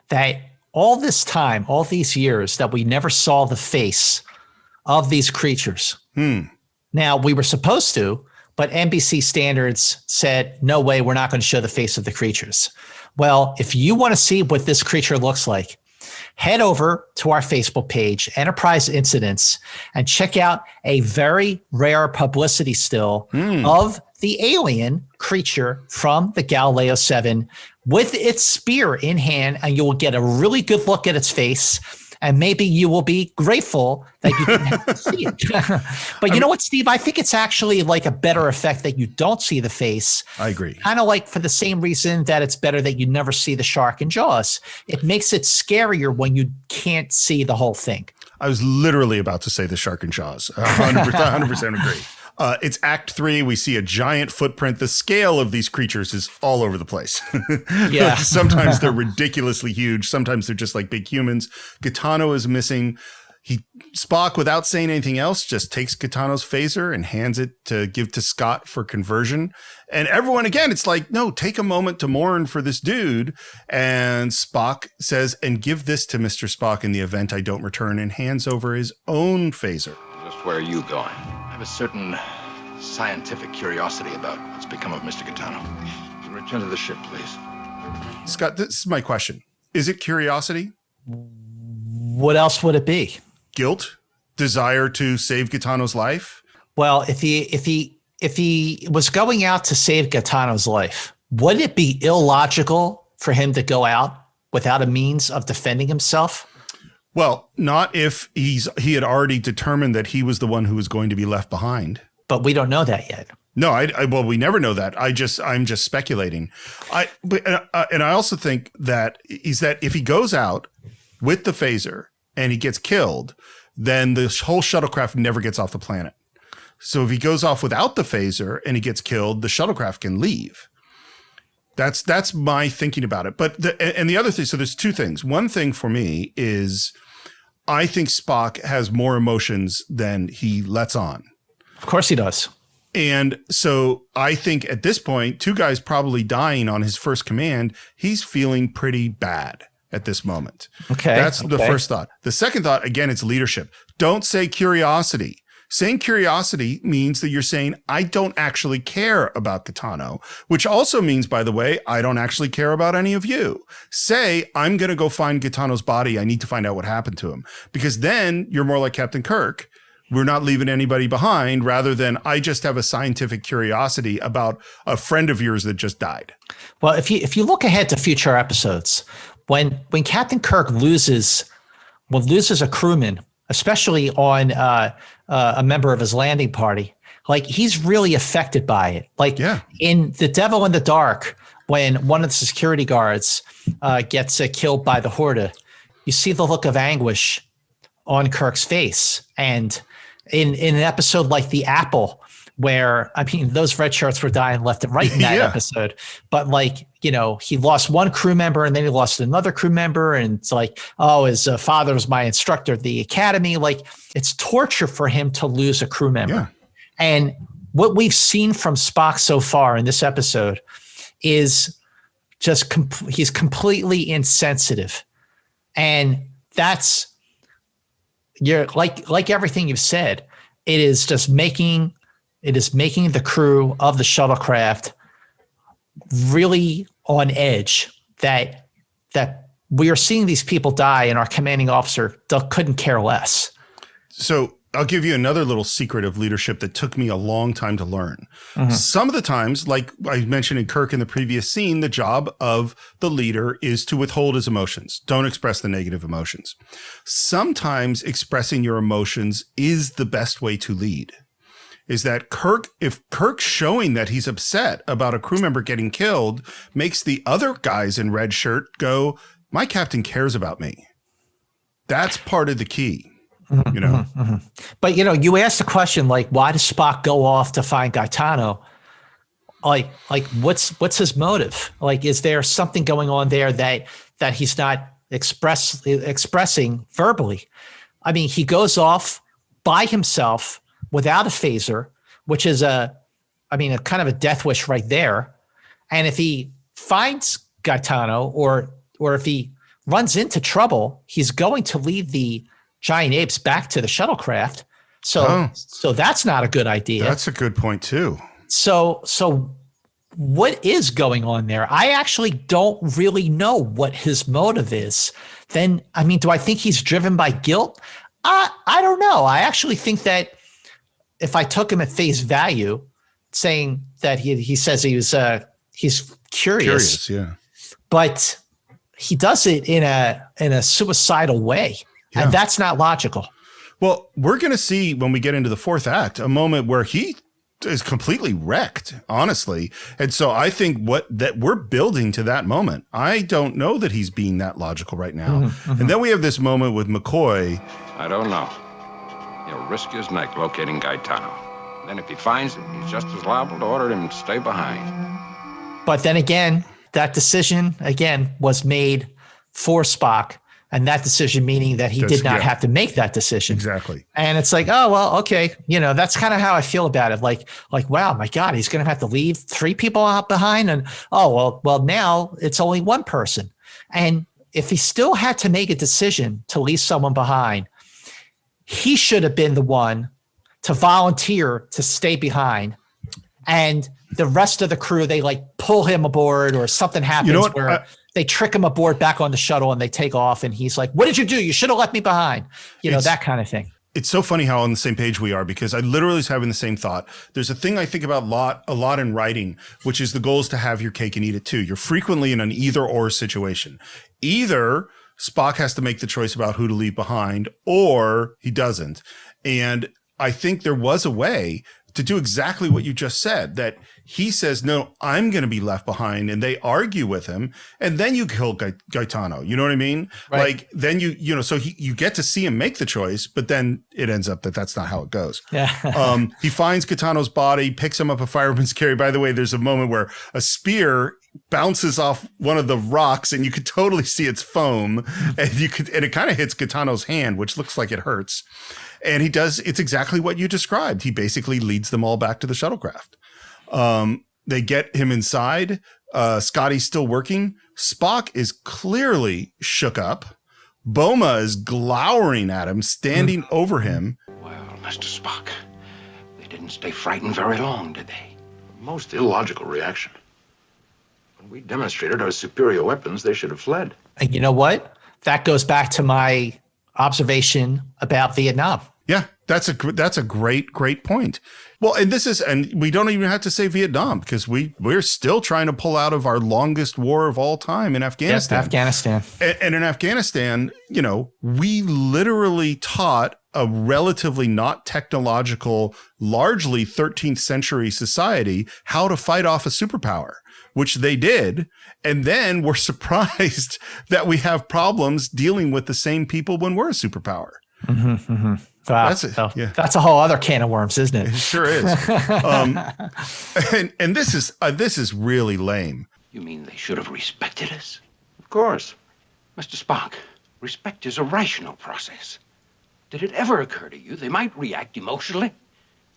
that all this time, all these years, that we never saw the face of these creatures. Now, we were supposed to, but NBC standards said, no way, we're not going to show the face of the creatures. Well, if you want to see what this creature looks like, head over to our Facebook page, Enterprise Incidents, and check out a very rare publicity still of the alien creature from the Galileo 7 with its spear in hand, and you will get a really good look at its face. And maybe you will be grateful that you didn't have to see it. But you know what, Steve? I think it's actually like a better effect that you don't see the face. I agree. Kind of like for the same reason that it's better that you never see the shark in Jaws. It makes it scarier when you can't see the whole thing. I was literally about to say the shark in Jaws. 100% agree. It's Act 3. We see a giant footprint. The scale of these creatures is all over the place. Yeah. Sometimes they're ridiculously huge. Sometimes they're just like big humans. Gaetano is missing. Spock, without saying anything else, just takes Gaetano's phaser and hands it to give to Scott for conversion. And everyone, again, it's like, no, take a moment to mourn for this dude. And Spock says, and give this to Mr. Spock in the event I don't return, and hands over his own phaser. Just where are you going? I have a certain scientific curiosity about what's become of Mr. Gaetano. Return to the ship, please. Scott, this is my question. Is it curiosity? What else would it be? Guilt? Desire to save Gaetano's life? Well, if he was going out to save Gaetano's life, would it be illogical for him to go out without a means of defending himself? Well, not if he had already determined that he was the one who was going to be left behind. But we don't know that yet. No, well, we never know that. I'm just speculating. And I also think that if he goes out with the phaser and he gets killed, then the whole shuttlecraft never gets off the planet. So if he goes off without the phaser and he gets killed, the shuttlecraft can leave. That's my thinking about it. But the other thing, so there's two things. One thing for me is I think Spock has more emotions than he lets on. Of course he does. And so I think at this point, two guys probably dying on his first command, he's feeling pretty bad at this moment. Okay. That's the first thought. The second thought, again, it's leadership. Don't say curiosity. Saying curiosity means that you're saying, I don't actually care about Gaetano, which also means, by the way, I don't actually care about any of you. Say, I'm going to go find Gaetano's body. I need to find out what happened to him. Because then you're more like Captain Kirk. We're not leaving anybody behind, rather than I just have a scientific curiosity about a friend of yours that just died. Well, if you look ahead to future episodes, when Captain Kirk loses a crewman, especially on a member of his landing party, like he's really affected by it. Like in The Devil in the Dark, when one of the security guards gets killed by the Horta, you see the look of anguish on Kirk's face. And in an episode like The Apple, where, I mean, those red shirts were dying left and right in that episode. But like, you know, he lost one crew member and then he lost another crew member. And it's like, oh, his father was my instructor at the academy. Like, it's torture for him to lose a crew member. Yeah. And what we've seen from Spock so far in this episode is just he's completely insensitive. And that's, you're like everything you've said, it is just making the crew of the shuttlecraft really on edge that we are seeing these people die and our commanding officer couldn't care less. So I'll give you another little secret of leadership that took me a long time to learn. Mm-hmm. Some of the times, like I mentioned in Kirk in the previous scene, the job of the leader is to withhold his emotions. Don't express the negative emotions. Sometimes expressing your emotions is the best way to lead. Is that if Kirk showing that he's upset about a crew member getting killed makes the other guys in red shirt go, my captain cares about me. That's part of the key. You know, but you know, you asked the question, like, why does Spock go off to find Gaetano? Like what's his motive? Like, is there something going on there that he's not expressing verbally? I mean, he goes off by himself without a phaser, which is a kind of a death wish right there. And if he finds Gaetano or if he runs into trouble, he's going to lead the giant apes back to the shuttlecraft. So that's not a good idea. That's a good point too. So what is going on there? I actually don't really know what his motive is. Then, I mean, do I think he's driven by guilt? I don't know. I actually think that if I took him at face value, saying that he says he's curious, but he does it in a suicidal way. Yeah. And that's not logical. Well, we're going to see when we get into the fourth act, a moment where he is completely wrecked, honestly. And so I think that we're building to that moment. I don't know that he's being that logical right now. Mm-hmm. And then we have this moment with McCoy. I don't know. He'll risk his neck locating Gaetano. Then if he finds him, he's just as liable to order him to stay behind. But then again, that decision, again, was made for Spock. And that decision meaning that he did not have to make that decision. Exactly. And it's like, oh, well, okay. That's kind of how I feel about it. Like, wow, my God, he's going to have to leave 3 people out behind. And, oh, well, now it's only 1 person. And if he still had to make a decision to leave someone behind, he should have been the one to volunteer to stay behind. And the rest of the crew, they pull him aboard or something happens where they trick him aboard back on the shuttle and they take off. And he's like, what did you do? You should have left me behind. That kind of thing. It's so funny how on the same page we are, because I literally was having the same thought. There's a thing I think about a lot in writing, which is the goal is to have your cake and eat it too. You're frequently in an either or situation. Either Spock has to make the choice about who to leave behind or he doesn't. And I think there was a way to do exactly what you just said, that he says, no, I'm going to be left behind. And they argue with him. And then you kill Gaetano. You know what I mean? Right. Then so you get to see him make the choice, but then it ends up that that's not how it goes. Yeah. He finds Gaetano's body, picks him up a fireman's carry. By the way, there's a moment where a spear bounces off one of the rocks and you could totally see its foam, and it kind of hits Gaetano's hand, which looks like it hurts. And it's exactly what you described. He basically leads them all back to the shuttlecraft. They get him inside. Scotty's still working. Spock is clearly shook up. Boma is glowering at him, standing over him. Well, Mr. Spock, they didn't stay frightened very long, did they? Most illogical reaction. When we demonstrated our superior weapons, they should have fled. And you know what? That goes back to my observation about Vietnam. Yeah, that's a great point. Well, and we don't even have to say Vietnam, because we're still trying to pull out of our longest war of all time in Afghanistan. Yes, Afghanistan. And in Afghanistan, we literally taught a relatively not technological, largely 13th century society how to fight off a superpower, which they did. And then we're surprised that we have problems dealing with the same people when we're a superpower. Mm-hmm, mm-hmm. Wow. That's a whole other can of worms, isn't it? It sure is. And this is really lame. You mean they should have respected us? Of course. Mr. Spock, respect is a rational process. Did it ever occur to you they might react emotionally?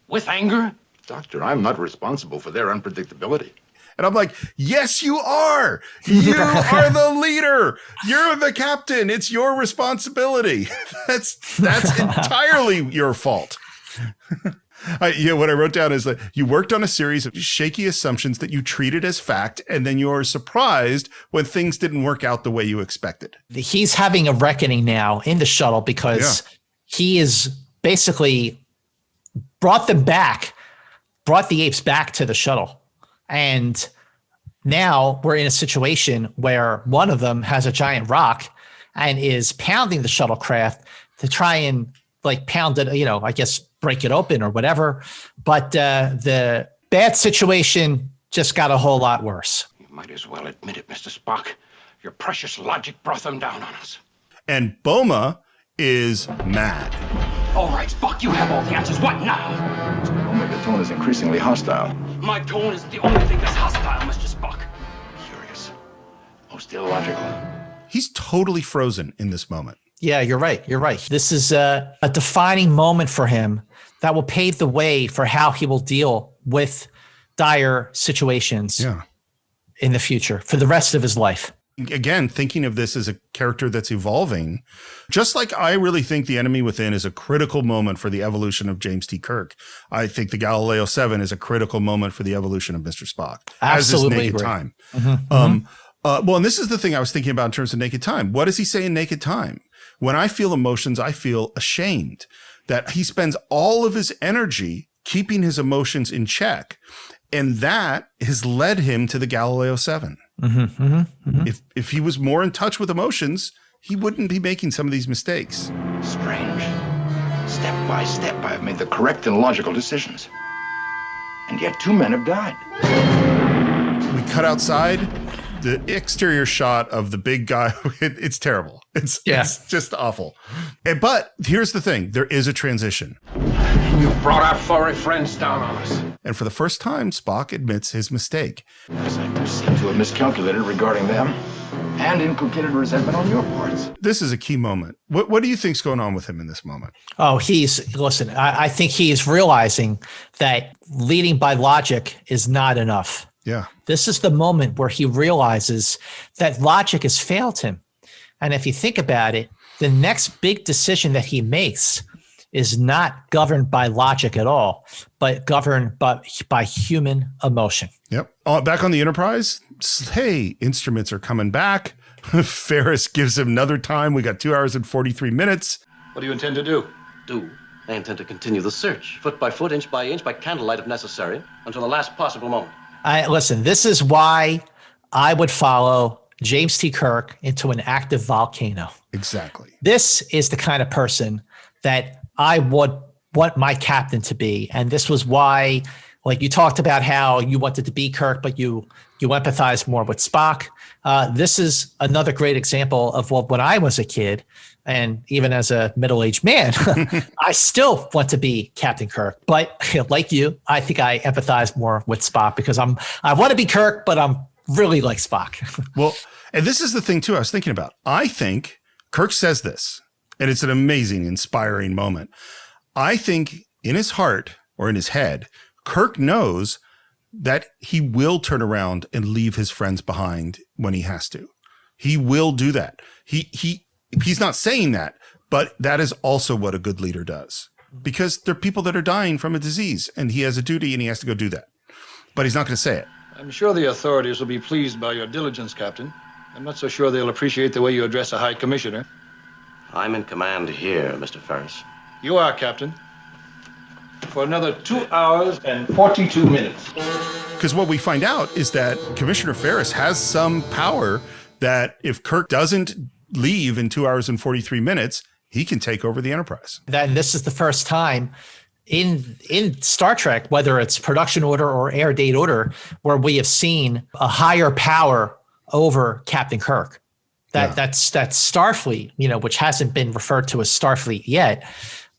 With anger? Doctor, I'm not responsible for their unpredictability. And I'm like, yes, you are. You are the leader. You're the captain. It's your responsibility. That's entirely your fault. What I wrote down is that you worked on a series of shaky assumptions that you treated as fact, and then you're surprised when things didn't work out the way you expected. He's having a reckoning now in the shuttle because he is basically brought the apes back to the shuttle. And now we're in a situation where one of them has a giant rock and is pounding the shuttlecraft to try and pound it, I guess break it open or whatever. But the bad situation just got a whole lot worse. You might as well admit it, Mr. Spock. Your precious logic brought them down on us. And Boma is mad. All right, Spock, you have all the answers. What now? Omega tone is increasingly hostile. My tone is the only thing that's hostile, Mr. Spock. Curious. Most illogical. He's totally frozen in this moment. Yeah, you're right. This is a defining moment for him that will pave the way for how he will deal with dire situations in the future for the rest of his life. Again, thinking of this as a character that's evolving, just like I really think The Enemy Within is a critical moment for the evolution of James T. Kirk. I think the Galileo 7 is a critical moment for the evolution of Mr. Spock. Absolutely. As is Naked Time. Mm-hmm. And this is the thing I was thinking about in terms of Naked Time. What does he say in Naked Time? When I feel emotions, I feel ashamed. That he spends all of his energy keeping his emotions in check. And that has led him to the Galileo 7. Mm-hmm, mm-hmm, mm-hmm. If he was more in touch with emotions, he wouldn't be making some of these mistakes. Strange. Step by step, I have made the correct and logical decisions. And yet 2 men have died. We cut outside. The exterior shot of the big guy, it's terrible. It's just awful. But here's the thing. There is a transition. You brought our furry friends down on us. And for the first time, Spock admits his mistake. Yes, I seem to have miscalculated regarding them. and inculcated resentment on your parts. This is a key moment. What do you think's going on with him in this moment? Oh, listen, I think he is realizing that leading by logic is not enough. Yeah. This is the moment where he realizes that logic has failed him. And if you think about it, the next big decision that he makes is not governed by logic at all, but governed by human emotion. Yep. Back on the Enterprise, hey, instruments are coming back. Ferris gives him another time. We got 2 hours and 43 minutes. What do you intend to do? I intend to continue the search, foot by foot, inch by candlelight if necessary, until the last possible moment. Listen, this is why I would follow James T. Kirk into an active volcano. Exactly. This is the kind of person that I would want my captain to be. And this was why, like you talked about how you wanted to be Kirk, but you empathize more with Spock. This is another great example of when I was a kid, and even as a middle-aged man, I still want to be Captain Kirk. But like you, I think I empathize more with Spock because I want to be Kirk, but I'm really like Spock. Well, and this is the thing too I was thinking about. I think Kirk says this, and it's an amazing, inspiring moment. I think in his heart or in his head, Kirk knows that he will turn around and leave his friends behind when he has to. He will do that. He's not saying that, but that is also what a good leader does, because there are people that are dying from a disease and he has a duty and he has to go do that, but he's not going to say it. I'm sure the authorities will be pleased by your diligence, Captain. I'm not so sure they'll appreciate the way you address a high commissioner. I'm in command here, Mr. Ferris. You are, Captain. For another 2 hours and 42 minutes. Because what we find out is that Commissioner Ferris has some power that if Kirk doesn't leave in 2 hours and 43 minutes, he can take over the Enterprise. This is the first time in Star Trek, whether it's production order or air date order, where we have seen a higher power over Captain Kirk. That's Starfleet, which hasn't been referred to as Starfleet yet,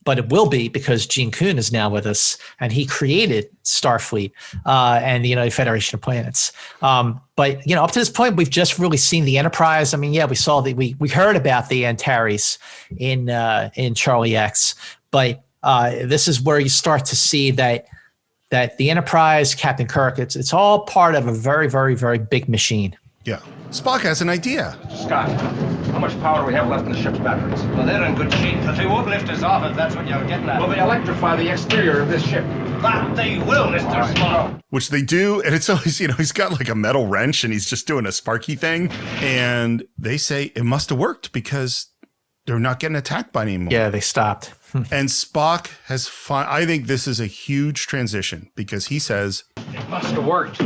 but it will be because Gene Kuhn is now with us and he created Starfleet and the United Federation of Planets. But up to this point, we've just really seen the Enterprise. I mean, we saw we heard about the Antares in Charlie X, but this is where you start to see that the Enterprise, Captain Kirk, it's all part of a very, very, very big machine. Yeah. Spock has an idea. Scott, how much power do we have left in the ship's batteries? Well, they're in good shape, but they won't lift us off if that's what you're getting at. Will they electrify the exterior of this ship? That they will, Mr. Spock. Which they do, and it's always, he's got like a metal wrench and he's just doing a sparky thing. And they say it must have worked because they're not getting attacked by anymore. Yeah, they stopped. And Spock has I think this is a huge transition because he says, it must have worked.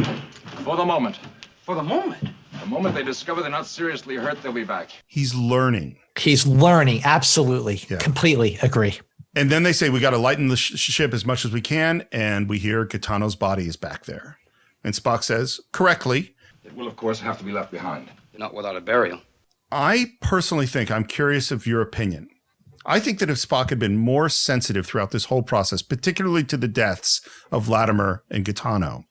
For the moment. For the moment? The moment they discover they're not seriously hurt, they'll be back. He's learning. Absolutely. Yeah. Completely agree. And then they say, we got to lighten the ship as much as we can. And we hear Gaetano's body is back there. And Spock says, correctly, it will, of course, have to be left behind. Not without a burial. I personally think, I'm curious of your opinion. I think that if Spock had been more sensitive throughout this whole process, particularly to the deaths of Latimer and Gaetano,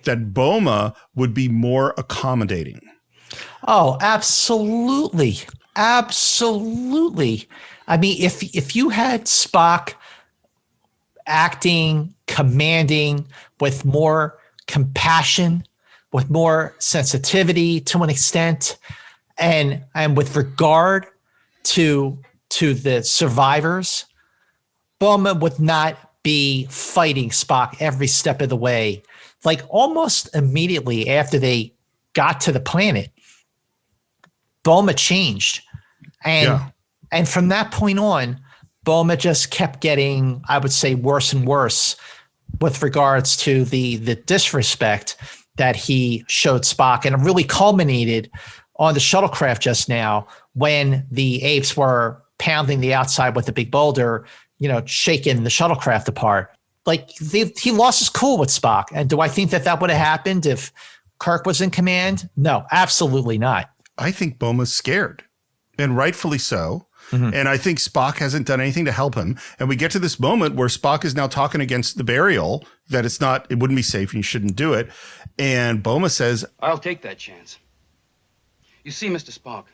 that Boma would be more accommodating. Oh, absolutely. Absolutely. I mean, if you had Spock acting, commanding with more compassion, with more sensitivity to an extent, and with regard to the survivors, Bowman would not be fighting Spock every step of the way. Like almost immediately after they got to the planet, Bowman changed. And from that point on, Bowman just kept getting, I would say, worse and worse with regards to the disrespect that he showed Spock. And it really culminated on the shuttlecraft just now when the apes were pounding the outside with the big boulder, shaking the shuttlecraft apart. Like he lost his cool with Spock. And do I think that would have happened if Kirk was in command? No, absolutely not. I think Boma's scared, and rightfully so. Mm-hmm. And I think Spock hasn't done anything to help him. And we get to this moment where Spock is now talking against the burial, that it wouldn't be safe and you shouldn't do it. And Boma says, I'll take that chance. You see, Mr. Spock,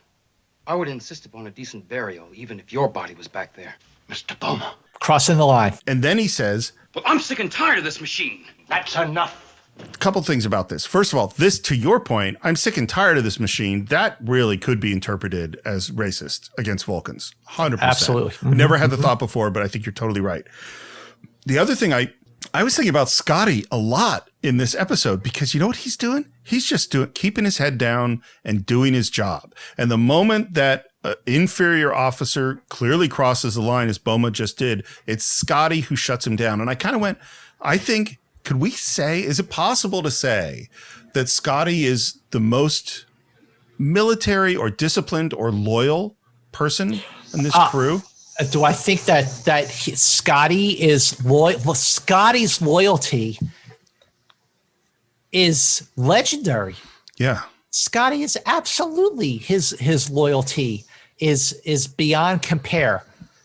I would insist upon a decent burial, even if your body was back there. Mr. Boma. Crossing the line. And then he says, Well, I'm sick and tired of this machine. That's enough. a couple things about this. First of all, this, to your point, I'm sick and tired of this machine. That really could be interpreted as racist against Vulcans. 100%. Absolutely. Never had the thought before, but I think you're totally right. The other thing I was thinking about Scotty a lot in this episode because you know what he's doing? He's just keeping his head down and doing his job. And the moment that an inferior officer clearly crosses the line, as Boma just did, it's Scotty who shuts him down. And I kind of went, I think, could we say, is it possible to say that Scotty is the most military or disciplined or loyal person in this crew? Do I think that Scotty is loyal? Well, Scotty's loyalty is legendary. Yeah. Scotty is absolutely his loyalty is beyond compare.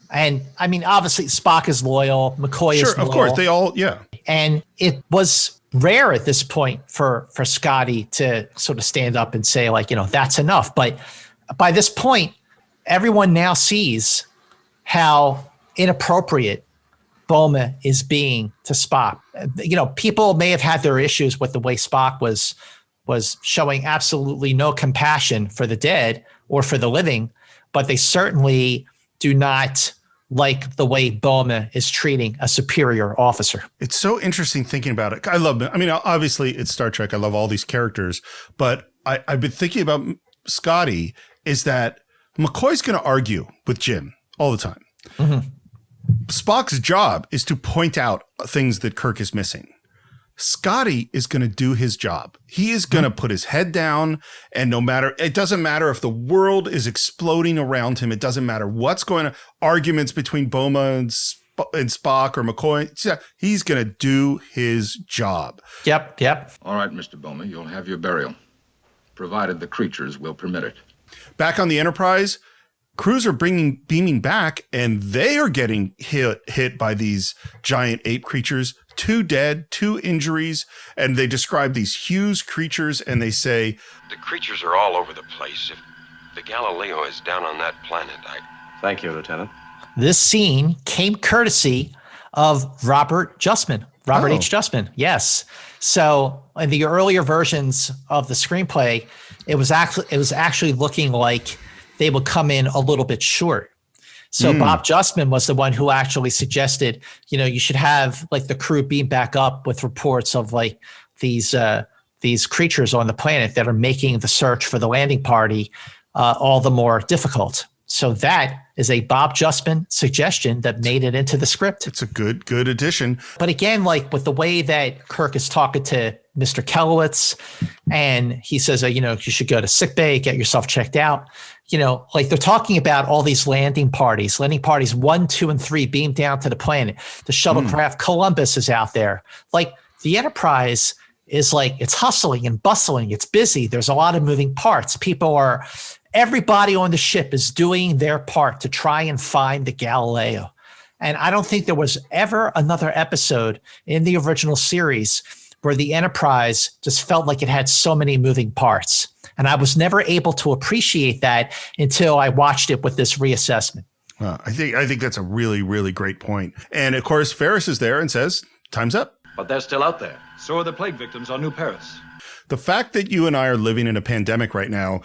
And I mean, obviously Spock is loyal, McCoy is loyal. Sure, of course. They all, yeah. And it was rare at this point for Scotty to sort of stand up and say, like, you know, that's enough. But by this point, everyone now sees how inappropriate Boma is being to Spock. You know, people may have had their issues with the way Spock was showing absolutely no compassion for the dead or for the living, but they certainly do not like the way Boma is treating a superior officer. It's so interesting thinking about it. I love it. I mean, obviously it's Star Trek. I love all these characters, but I've been thinking about Scotty is that McCoy's going to argue with Jim all the time. Mm-hmm. Spock's job is to point out things that Kirk is missing. Scotty is going to do his job. He is going to put his head down, and it doesn't matter if the world is exploding around him. It doesn't matter what's going on. Arguments between Boma and Spock or McCoy. He's going to do his job. Yep. All right, Mr. Boma, you'll have your burial, provided the creatures will permit it. Back on the Enterprise, crews are beaming back, and they are getting hit by these giant ape creatures. 2 dead, 2 injuries, and they describe these huge creatures, and they say, the creatures are all over the place. If the Galileo is down on that planet, Thank you, Lieutenant. This scene came courtesy of Robert H. Justman. Yes. So in the earlier versions of the screenplay, it was actually looking like they would come in a little bit short. So Bob Justman was the one who actually suggested, you know, you should have like the crew beam back up with reports of like these creatures on the planet that are making the search for the landing party all the more difficult. So that is a Bob Justman suggestion that made it into the script. It's a good addition. But again, like with the way that Kirk is talking to Mr. Kelowitz, and he says, you know, you should go to sickbay, get yourself checked out. You know, like they're talking about all these landing parties 1, 2, and 3 beamed down to the planet. The shuttlecraft Columbus is out there. Like the Enterprise is like, it's hustling and bustling. It's busy. There's a lot of moving parts. Everybody on the ship is doing their part to try and find the Galileo. And I don't think there was ever another episode in the original series where the Enterprise just felt like it had so many moving parts. And I was never able to appreciate that until I watched it with this reassessment. I think that's a really, really great point. And of course, Ferris is there and says, time's up. But they're still out there. So are the plague victims on New Paris. The fact that you and I are living in a pandemic right now,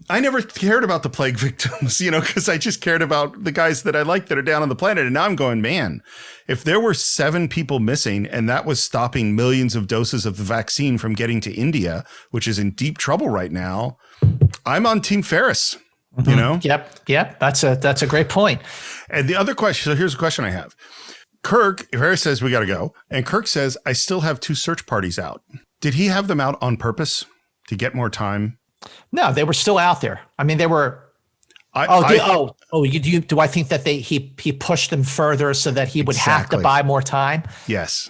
I never cared about the plague victims, you know, because I just cared about the guys that I like that are down on the planet. And now I'm going, man, if there were 7 people missing and that was stopping millions of doses of the vaccine from getting to India, which is in deep trouble right now, I'm on Team Ferris, you know? Yep. That's a great point. And the other question, so here's a question I have. Ferris says, we got to go. And Kirk says, I still have 2 search parties out. Did he have them out on purpose to get more time? No, they were still out there. I mean, they were. Do I think that he pushed them further so that he would have to buy more time? Yes,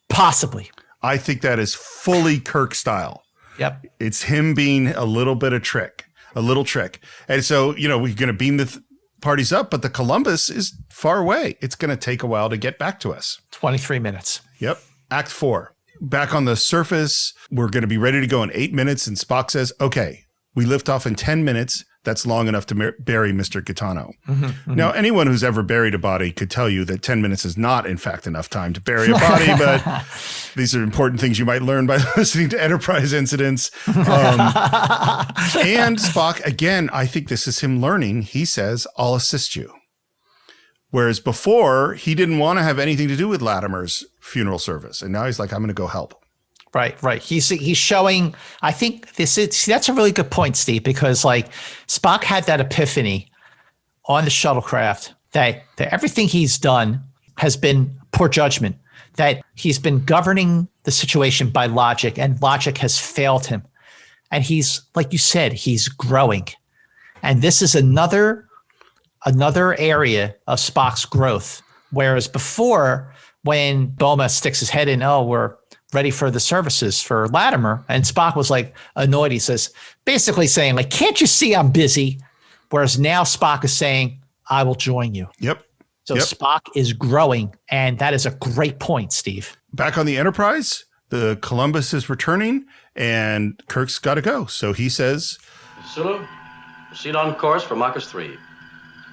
possibly. I think that is fully Kirk style. Yep, it's him being a little trick. And so, you know, we're going to beam the parties up, but the Columbus is far away. It's going to take a while to get back to us. 23 minutes. Yep. Act 4. Back on the surface, we're going to be ready to go in 8 minutes. And Spock says, okay, We lift off in 10 minutes. That's long enough to bury Mr. Gitano. Now, anyone who's ever buried a body could tell you that 10 minutes is not, in fact, enough time to bury a body, but these are important things you might learn by listening to Enterprise incidents. And Spock, again, I think this is him learning. He says, I'll assist you. Whereas before, he didn't want to have anything to do with Latimer's funeral service. And now he's like, I'm going to go help. Right. He's showing, I think that's a really good point, Steve, because like Spock had that epiphany on the shuttlecraft that everything he's done has been poor judgment, that he's been governing the situation by logic and logic has failed him. And he's, like you said, he's growing. And this is another area of Spock's growth. Whereas before, when Boma sticks his head in, we're ready for the services for Latimer. And Spock was like annoyed. He says, basically saying like, can't you see I'm busy? Whereas now Spock is saying, I will join you. Yep. So Spock is growing. And that is a great point, Steve. Back on the Enterprise, the Columbus is returning and Kirk's got to go. So he says, Sulu, proceed on course for Marcus 3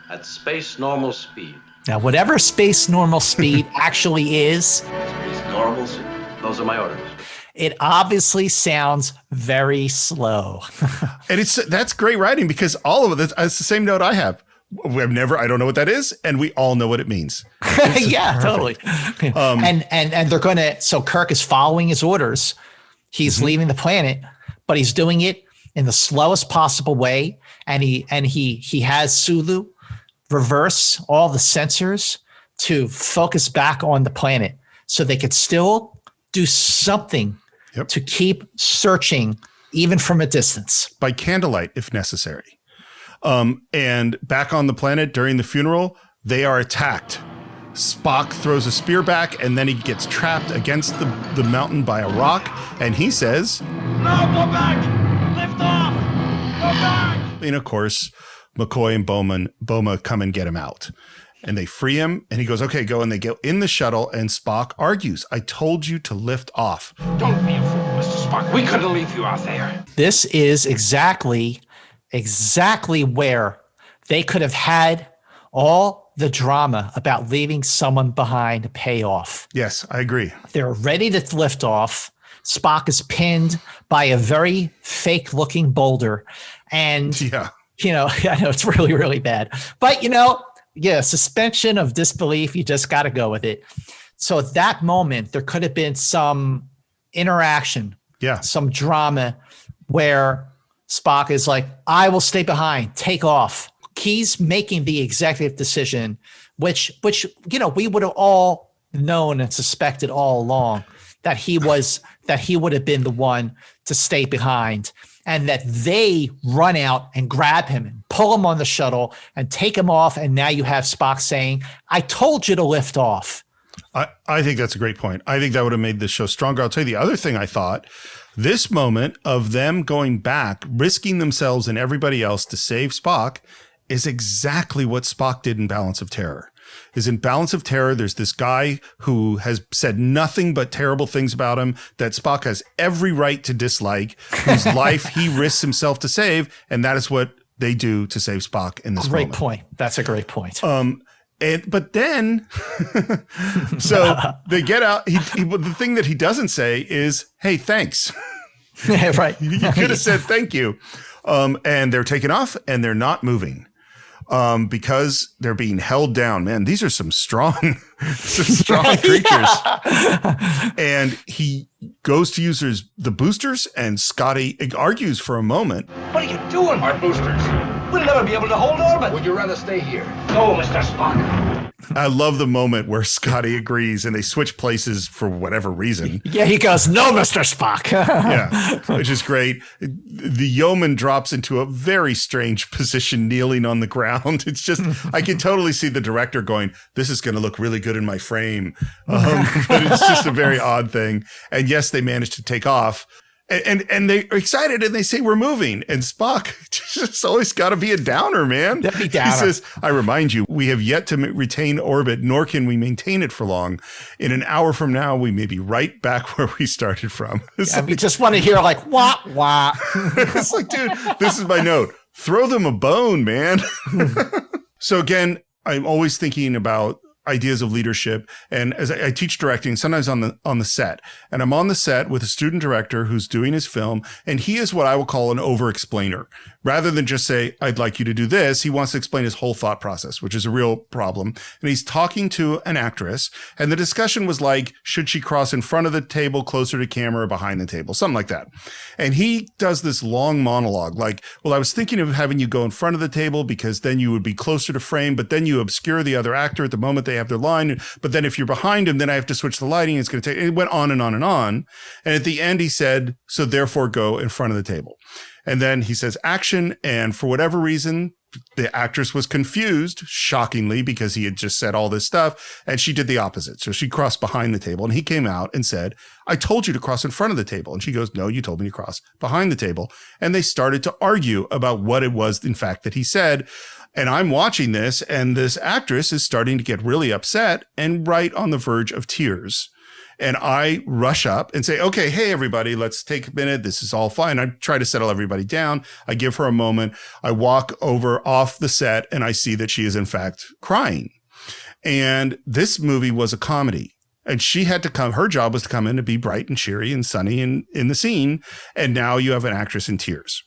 at space normal speed. Now, whatever space normal speed actually is. Space normal speed. Those are my orders. It obviously sounds very slow. And that's great writing because all of it, it's the same note I have. I don't know what that is. And we all know what it means. Yeah, totally. And they're going to, so Kirk is following his orders. He's leaving the planet, but he's doing it in the slowest possible way. And he has Sulu reverse all the sensors to focus back on the planet so they could still do something to keep searching even from a distance. By candlelight, if necessary. And back on the planet during the funeral, they are attacked. Spock throws a spear back and then he gets trapped against the mountain by a rock. And he says, No, go back! Lift off! Go back! And of course, McCoy and Boma come and get him out. And they free him, and he goes, okay, go. And they get in the shuttle, and Spock argues, I told you to lift off. Don't be a fool, Mr. Spock. We couldn't leave you out there. This is exactly where they could have had all the drama about leaving someone behind pay off. Yes, I agree. They're ready to lift off. Spock is pinned by a very fake-looking boulder. And, I know it's really, really bad. But, suspension of disbelief, you just got to go with it. So at that moment, there could have been some interaction, some drama where Spock is like, I will stay behind, take off. He's making the executive decision, which we would have all known and suspected all along that he would have been the one to stay behind. And that they run out and grab him and pull him on the shuttle and take him off. And now you have Spock saying, I told you to lift off. I think that's a great point. I think that would have made this show stronger. I'll tell you the other thing I thought. This moment of them going back, risking themselves and everybody else to save Spock is exactly what Spock did in Balance of Terror. In Balance of Terror, there's this guy who has said nothing but terrible things about him that Spock has every right to dislike, whose life he risks himself to save, and that is what they do to save Spock in this moment. Great point. That's a great point. But then, so they get out. The thing that he doesn't say is, hey, thanks. Right. You could have said thank you. And they're taken off and they're not moving. Because they're being held down. Man, these are some strong creatures. And he goes to use the boosters, and Scotty argues for a moment. What are you doing? Our boosters. We'll never be able to hold orbit. Would you rather stay here? No, Mr. Spock. I love the moment where Scotty agrees and they switch places for whatever reason. Yeah, he goes, no, Mr. Spock. Yeah, which is great. The yeoman drops into a very strange position, kneeling on the ground. It's just, I can totally see the director going, this is going to look really good in my frame. But it's just a very odd thing. And yes, they managed to take off. And they're excited and they say, we're moving. And Spock just always got to be a downer, man. Debbie Downer. He says, I remind you, we have yet to retain orbit, nor can we maintain it for long. In an hour from now, we may be right back where we started from. We just want to hear like, wah, wah. It's like, dude, this is my note. Throw them a bone, man. So again, I'm always thinking about ideas of leadership. And as I teach directing, sometimes on the set, and I'm on the set with a student director who's doing his film, and he is what I will call an over-explainer. Rather than just say, I'd like you to do this, he wants to explain his whole thought process, which is a real problem. And he's talking to an actress, and the discussion was like, should she cross in front of the table, closer to camera, or behind the table? Something like that. And he does this long monologue, like, well, I was thinking of having you go in front of the table because then you would be closer to frame, but then you obscure the other actor at the moment they have their line. But then if you're behind him, then I have to switch the lighting. It's going to take, it went on and on and on. And at the end, he said, so therefore go in front of the table. And then he says action. And for whatever reason, the actress was confused, shockingly, because he had just said all this stuff. And she did the opposite. So she crossed behind the table and he came out and said, I told you to cross in front of the table. And she goes, no, you told me to cross behind the table. And they started to argue about what it was, in fact, that he said. And I'm watching this, and this actress is starting to get really upset and right on the verge of tears. And I rush up and say, okay, hey, everybody, let's take a minute. This is all fine. I try to settle everybody down. I give her a moment. I walk over off the set and I see that she is in fact crying. And this movie was a comedy. And she had to come, her job was to come in to be bright and cheery and sunny in the scene. And now you have an actress in tears.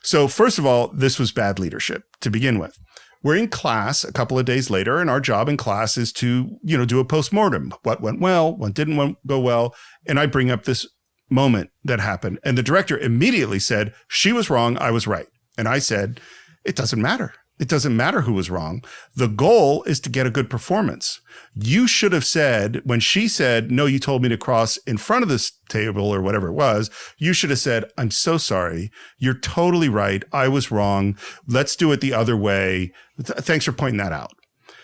So first of all, this was bad leadership to begin with. We're in class a couple of days later, and our job in class is to, do a postmortem. What went well, what didn't go well. And I bring up this moment that happened. And the director immediately said, she was wrong, I was right. And I said, it doesn't matter. It doesn't matter who was wrong. The goal is to get a good performance. You should have said, when she said, no, you told me to cross in front of this table or whatever it was, you should have said, I'm so sorry. You're totally right. I was wrong. Let's do it the other way. Thanks for pointing that out.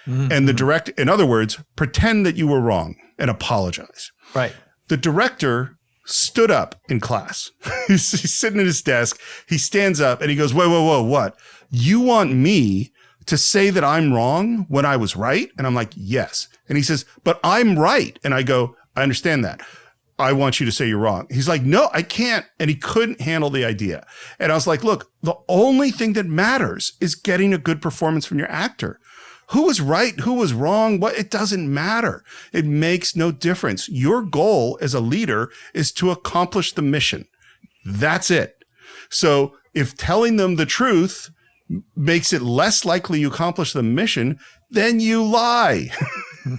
Mm-hmm. And in other words, pretend that you were wrong and apologize. Right. The director stood up in class. He's sitting at his desk. He stands up and he goes, whoa, what? You want me to say that I'm wrong when I was right? And I'm like, yes. And he says, but I'm right. And I go, I understand that. I want you to say you're wrong. He's like, no, I can't. And he couldn't handle the idea. And I was like, look, the only thing that matters is getting a good performance from your actor. Who was right? Who was wrong? It doesn't matter. It makes no difference. Your goal as a leader is to accomplish the mission. That's it. So if telling them the truth makes it less likely you accomplish the mission, then you lie.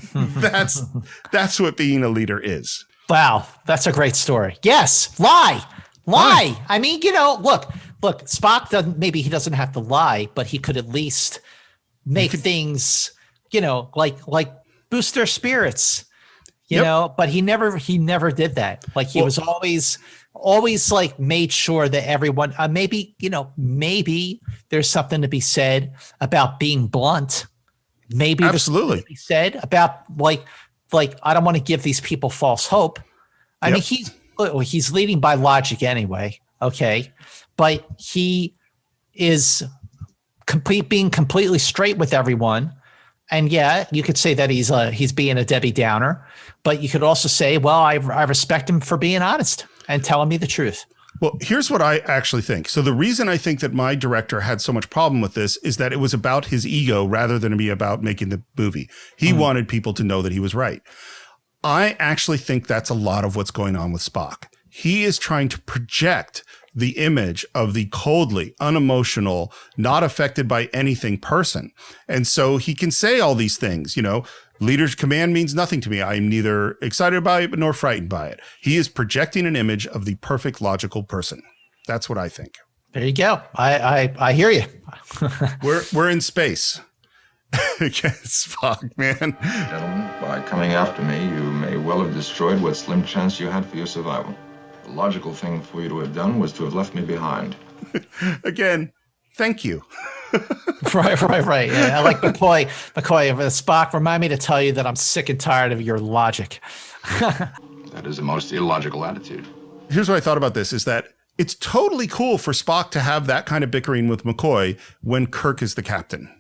That's what being a leader is. Wow, that's a great story. Yes, lie. I mean, look, Spock maybe he doesn't have to lie, but he could at least make things, like boost their spirits, but he never did that. Like he was always like made sure that everyone, maybe there's something to be said about being blunt. Maybe there's something to be said about like, I don't want to give these people false hope. I mean, he's leading by logic anyway. Okay. But he is being completely straight with everyone. And yeah, you could say that he's being a Debbie Downer, but you could also say, well, I respect him for being honest and telling me the truth. Well, here's what I actually think. So the reason I think that my director had so much problem with this is that it was about his ego rather than be about making the movie. He wanted people to know that he was right. I actually think that's a lot of what's going on with Spock. He is trying to project the image of the coldly, unemotional, not affected by anything person. And so he can say all these things, leader's command means nothing to me. I am neither excited by it nor frightened by it. He is projecting an image of the perfect logical person. That's what I think. There you go. I hear you. We're in space. Spock, man. Gentlemen, by coming after me, you may well have destroyed what slim chance you had for your survival. The logical thing for you to have done was to have left me behind. Again, thank you. Right. Yeah, I like McCoy, Spock, remind me to tell you that I'm sick and tired of your logic. That is a most illogical attitude. here's what I thought about this is that it's totally cool for Spock to have that kind of bickering with McCoy when Kirk is the captain.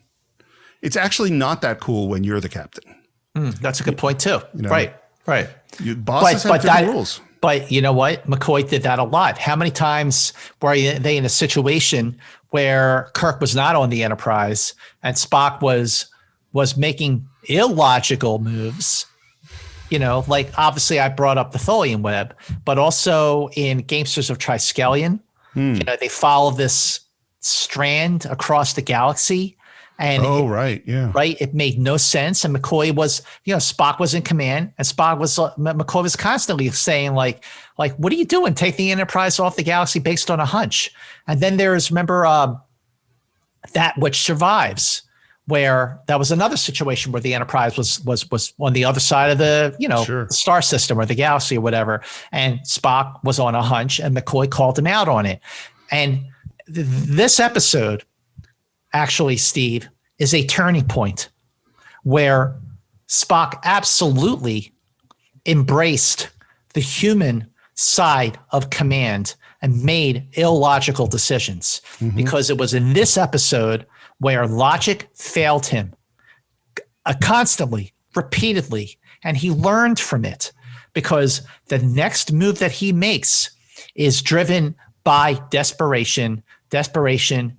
It's actually not that cool when you're the captain. That's a good point too. You know? Right. Bosses have different rules. But you know what? McCoy did that a lot. How many times were they in a situation where Kirk was not on the Enterprise and Spock was making illogical moves? You know, like obviously I brought up the Tholian web, but also in Gamesters of Triskelion, you know, they follow this strand across the galaxy. And right. It made no sense. And McCoy was, Spock was in command, and McCoy was constantly saying like, what are you doing? Take the Enterprise off the galaxy based on a hunch. And then there's, remember, That Which Survives, where that was another situation where the Enterprise was on the other side of the, star system or the galaxy or whatever. And Spock was on a hunch and McCoy called him out on it. And this episode, actually, Steve, is a turning point where Spock absolutely embraced the human side of command and made illogical decisions, because it was in this episode where logic failed him constantly, repeatedly, and he learned from it, because the next move that he makes is driven by desperation,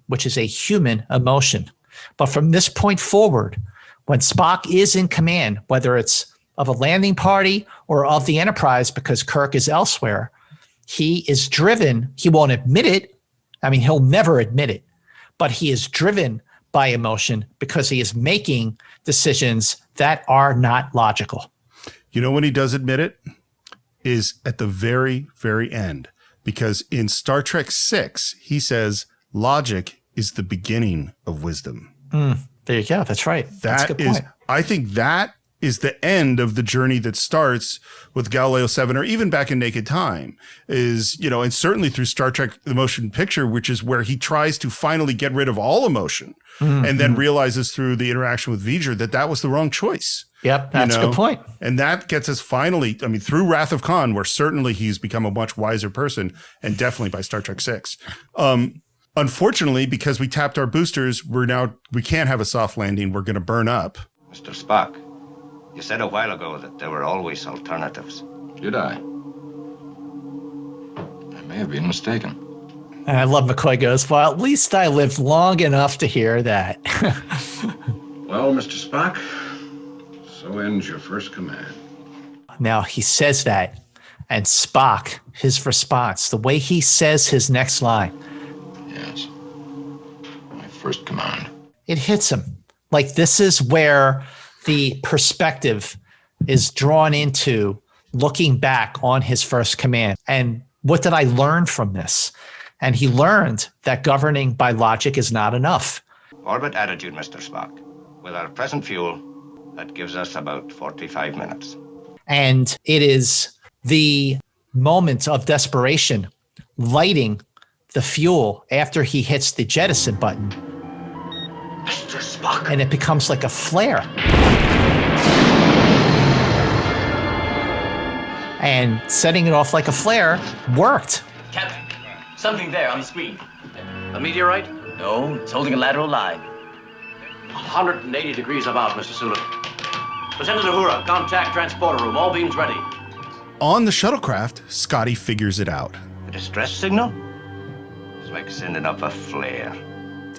which is a human emotion. But from this point forward, when Spock is in command, whether it's of a landing party or of the Enterprise, because Kirk is elsewhere, he is driven. He won't admit it. I mean, he'll never admit it, but he is driven by emotion because he is making decisions that are not logical. You know when he does admit it? Is at the very, very end. Because in Star Trek VI, he says, logic is the beginning of wisdom. There you go. That's right. That's a good point. I think that is the end of the journey that starts with Galileo 7, or even back in Naked Time, is, and certainly through Star Trek, the motion picture, which is where he tries to finally get rid of all emotion and then realizes through the interaction with V'ger that was the wrong choice. Yep, that's a good point. And that gets us finally, through Wrath of Khan, where certainly he's become a much wiser person, and definitely by Star Trek VI. Unfortunately, because we tapped our boosters, we can't have a soft landing. We're going to burn up. Mr. Spock, you said a while ago that there were always alternatives. Did I? I may have been mistaken. And I love McCoy goes, well, at least I lived long enough to hear that. Well, Mr. Spock, so ends your first command. Now he says that, and Spock, his response, the way he says his next line. Yes. My first command. It hits him. Like, this is where the perspective is drawn into looking back on his first command. And what did I learn from this? And he learned that governing by logic is not enough. Orbit attitude, Mr. Spock. With our present fuel, that gives us about 45 minutes. And it is the moment of desperation, lighting the fuel after he hits the jettison button. Mr. Spock. And it becomes like a flare. And setting it off like a flare worked. Captain, something there on the screen. A meteorite? No, it's holding a lateral line. 180 degrees about, Mr. Sulu. Lieutenant Uhura, contact transporter room. All beams ready. On the shuttlecraft, Scotty figures it out. A distress signal? It's like sending up a flare.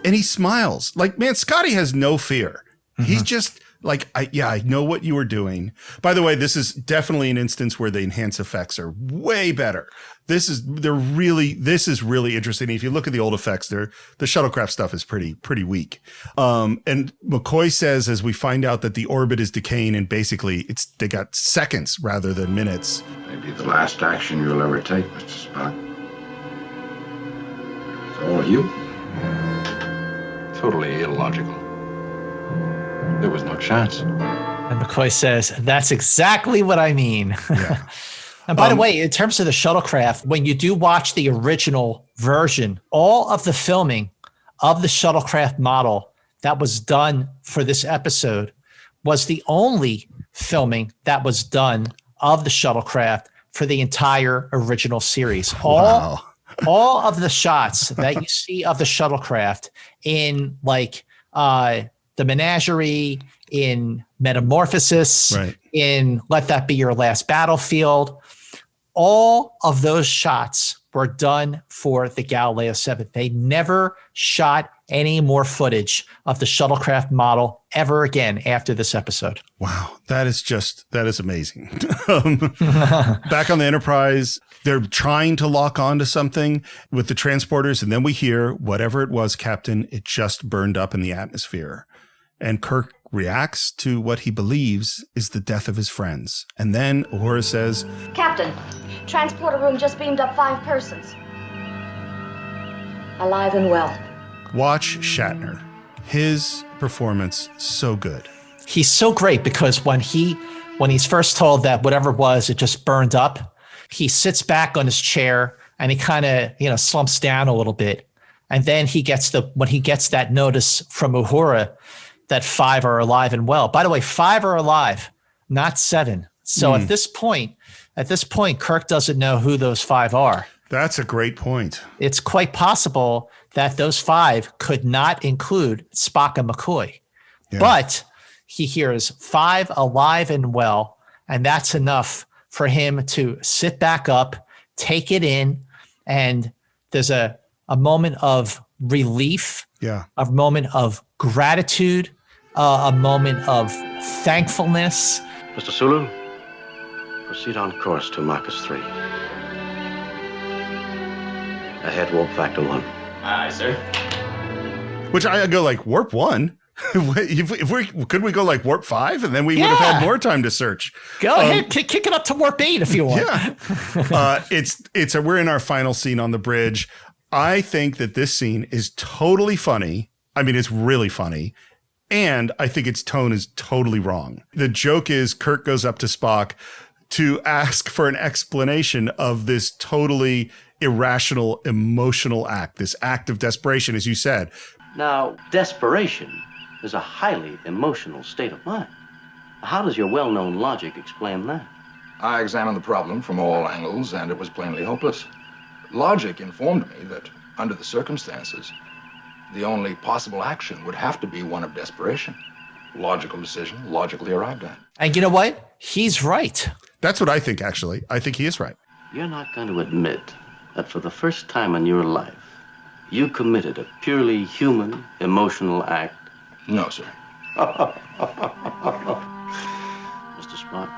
And he smiles. Like, man, Scotty has no fear. He's just like, I know what you were doing. By the way, this is definitely an instance where the enhanced effects are way better. This is really interesting. If you look at the old effects, the shuttlecraft stuff is pretty weak. And McCoy says, as we find out that the orbit is decaying, and basically they got seconds rather than minutes. Maybe the last action you'll ever take, Mr. Spock. It's all you. Totally illogical. There was no chance. And McCoy says, that's exactly what I mean. Yeah. And by the way, in terms of the shuttlecraft, when you do watch the original version, all of the filming of the shuttlecraft model that was done for this episode was the only filming that was done of the shuttlecraft for the entire original series. All of the shots that you see of the shuttlecraft in like the Menagerie, in Metamorphosis, in Let That Be Your Last Battlefield, all of those shots were done for the Galileo 7. They never shot any more footage of the shuttlecraft model ever again after this episode. Wow. That is amazing. Back on the Enterprise, they're trying to lock onto something with the transporters. And then we hear, whatever it was, Captain, it just burned up in the atmosphere. And Kirk reacts to what he believes is the death of his friends. And then Uhura says, Captain, transporter room just beamed up 5 persons. Alive and well. Watch Shatner. His performance, so good. He's so great because when he's first told that whatever it was, it just burned up, he sits back on his chair and he kind of, slumps down a little bit. And then when he gets that notice from Uhura that 5 are alive and well. By the way, 5 are alive, not 7. So at this point, Kirk doesn't know who those 5 are. That's a great point. It's quite possible that those 5 could not include Spock and McCoy. Yeah. But he hears 5 alive and well, and that's enough for him to sit back up, take it in, and there's a moment of relief, a moment of gratitude, a moment of thankfulness. Mr. Sulu, proceed on course to Marcus 3. Ahead, warp factor 1. Aye, sir. Which I go like, warp 1? Could we go like warp 5 and then we would have had more time to search? Go ahead, kick it up to warp 8 if you want. Yeah. We're in our final scene on the bridge. I think that this scene is totally funny. I mean, it's really funny. And I think its tone is totally wrong. The joke is Kirk goes up to Spock to ask for an explanation of this totally irrational, emotional act, this act of desperation, as you said. Now, desperation is a highly emotional state of mind. How does your well-known logic explain that? I examined the problem from all angles, and it was plainly hopeless. Logic informed me that, under the circumstances, the only possible action would have to be one of desperation. Logical decision, logically arrived at. And you know what? He's right. That's what I think, actually. I think he is right. You're not going to admit that for the first time in your life, you committed a purely human, emotional act? No, sir. Mr. Spock,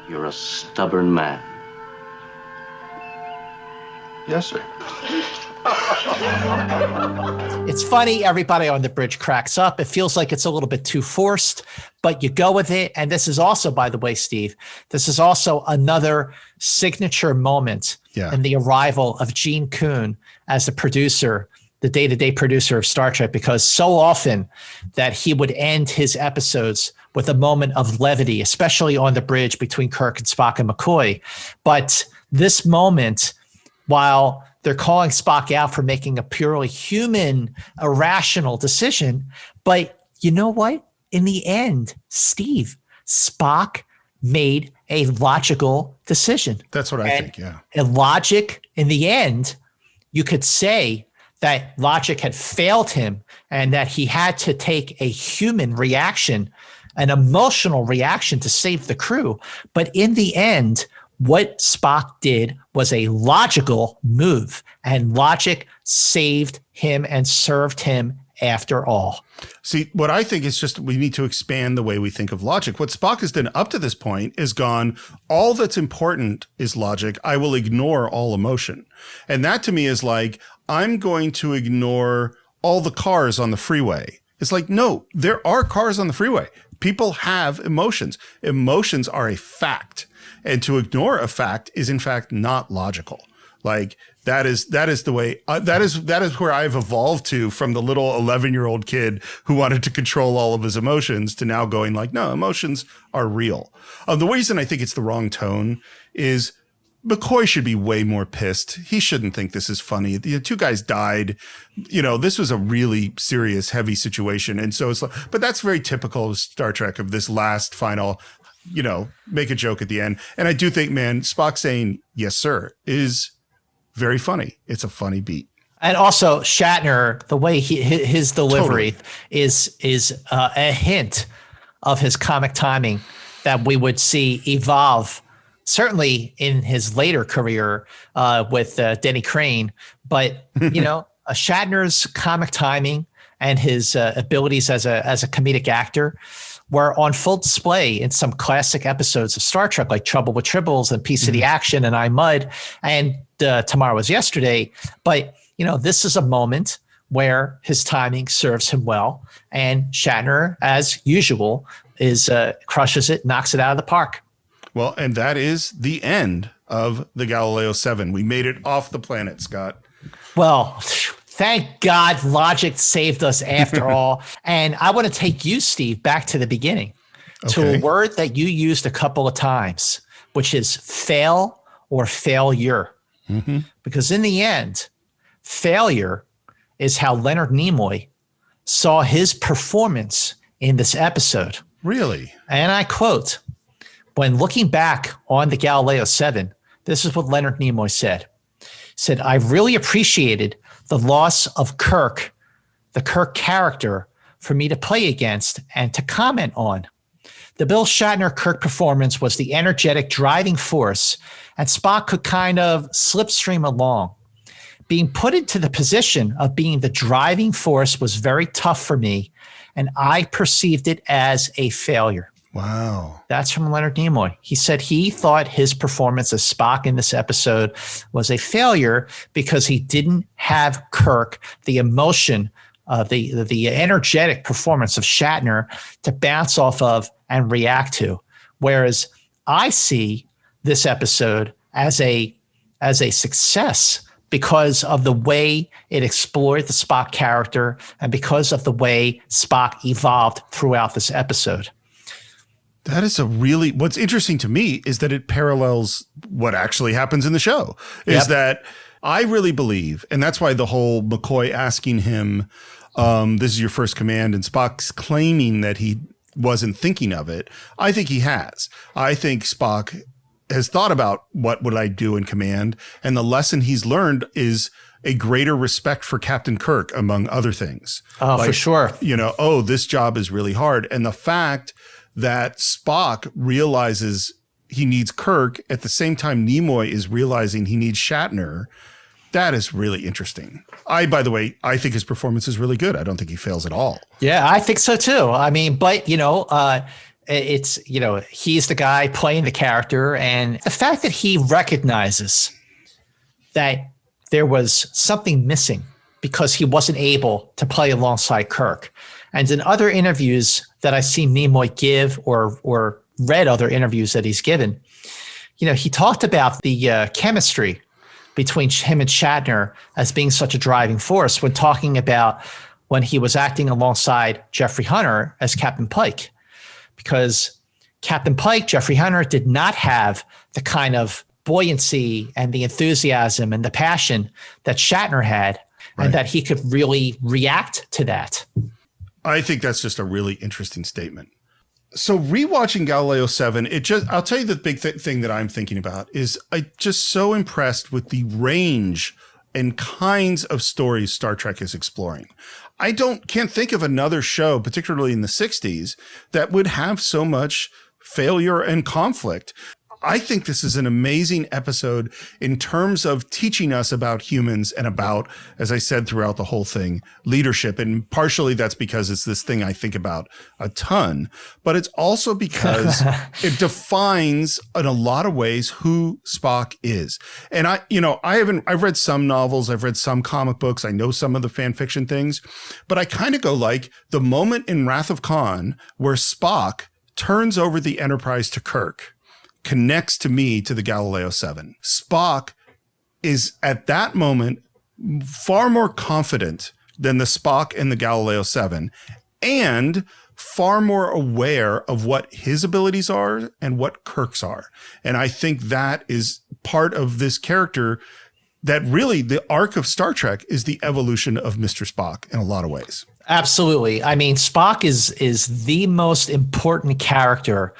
you're a stubborn man. Yes, sir. It's funny. Everybody on the bridge cracks up. It feels like it's a little bit too forced, but you go with it. And this is also, by the way, Steve, this is also another signature moment in the arrival of Gene Kuhn as the producer, the day-to-day producer of Star Trek, because so often that he would end his episodes with a moment of levity, especially on the bridge between Kirk and Spock and McCoy. But this moment, while they're calling Spock out for making a purely human, irrational decision. But you know what? In the end, Steve, Spock made a logical decision. That's what I think, yeah. And logic, in the end, you could say that logic had failed him and that he had to take a human reaction, an emotional reaction to save the crew. But in the end, what Spock did was a logical move, and logic saved him and served him after all. See, what I think is just we need to expand the way we think of logic. What Spock has done up to this point is gone, all that's important is logic. I will ignore all emotion. And that to me is like, I'm going to ignore all the cars on the freeway. It's like, no, there are cars on the freeway. People have emotions. Emotions are a fact. And to ignore a fact is, in fact, not logical. Like that is the way that is where I've evolved to from the little 11-year-old kid who wanted to control all of his emotions to now going like, no, emotions are real. The reason I think it's the wrong tone is McCoy should be way more pissed. He shouldn't think this is funny. The 2 guys died. This was a really serious, heavy situation. And so it's like, but that's very typical of Star Trek, of this last final, make a joke at the end. And I do think, man, Spock saying, yes, sir, is very funny. It's a funny beat. And also Shatner, the way his delivery is a hint of his comic timing that we would see evolve, certainly in his later career with Denny Crane. But, Shatner's comic timing and his abilities as a comedic actor were on full display in some classic episodes of Star Trek, like Trouble with Tribbles and Piece of the Action and I Mud and Tomorrow Was Yesterday. But, this is a moment where his timing serves him well. And Shatner, as usual, crushes it, knocks it out of the park. Well, and that is the end of the Galileo 7. We made it off the planet, Scott. Well, thank God logic saved us after all. And I want to take you, Steve, back to the beginning to a word that you used a couple of times, which is fail or failure. Mm-hmm. Because in the end, failure is how Leonard Nimoy saw his performance in this episode. Really? And I quote, when looking back on the Galileo 7, this is what Leonard Nimoy said. He said, I really appreciated the loss of Kirk, the Kirk character, for me to play against and to comment on. The Bill Shatner Kirk performance was the energetic driving force, and Spock could kind of slipstream along. Being put into the position of being the driving force was very tough for me, and I perceived it as a failure. Wow. That's from Leonard Nimoy. He said he thought his performance as Spock in this episode was a failure because he didn't have Kirk, the emotion, the energetic performance of Shatner to bounce off of and react to. Whereas I see this episode as a success because of the way it explored the Spock character and because of the way Spock evolved throughout this episode. That is what's interesting to me is that it parallels what actually happens in the show. Is that I really believe, and that's why the whole McCoy asking him, this is your first command, and Spock's claiming that he wasn't thinking of it. I think he has. I think Spock has thought about what would I do in command, and the lesson he's learned is a greater respect for Captain Kirk, among other things. Oh, for sure. This job is really hard. And the fact that Spock realizes he needs Kirk at the same time Nimoy is realizing he needs Shatner, that is really interesting. By the way, I think his performance is really good. I don't think he fails at all. Yeah, I think so too. I mean, but it's, he's the guy playing the character, and the fact that he recognizes that there was something missing because he wasn't able to play alongside Kirk. And in other interviews that I've seen Nimoy give or read other interviews that he's given, he talked about the chemistry between him and Shatner as being such a driving force when talking about when he was acting alongside Jeffrey Hunter as Captain Pike. Because Captain Pike, Jeffrey Hunter, did not have the kind of buoyancy and the enthusiasm and the passion that Shatner had, and that he could really react to that. I think that's just a really interesting statement. So rewatching Galileo 7, I'll tell you the big thing that I'm thinking about is I'm just so impressed with the range and kinds of stories Star Trek is exploring. I can't think of another show, particularly in the 60s, that would have so much failure and conflict. I think this is an amazing episode in terms of teaching us about humans and about, as I said throughout the whole thing, leadership. And partially that's because it's this thing I think about a ton, but it's also because it defines in a lot of ways who Spock is. And I've read some novels, I've read some comic books, I know some of the fan fiction things, but I kind of go like the moment in Wrath of Khan where Spock turns over the Enterprise to Kirk connects to me to the Galileo 7. Spock is at that moment far more confident than the Spock in the Galileo 7 and far more aware of what his abilities are and what Kirk's are. And I think that is part of this character that really the arc of Star Trek is the evolution of Mr. Spock in a lot of ways. Absolutely. I mean, Spock is the most important character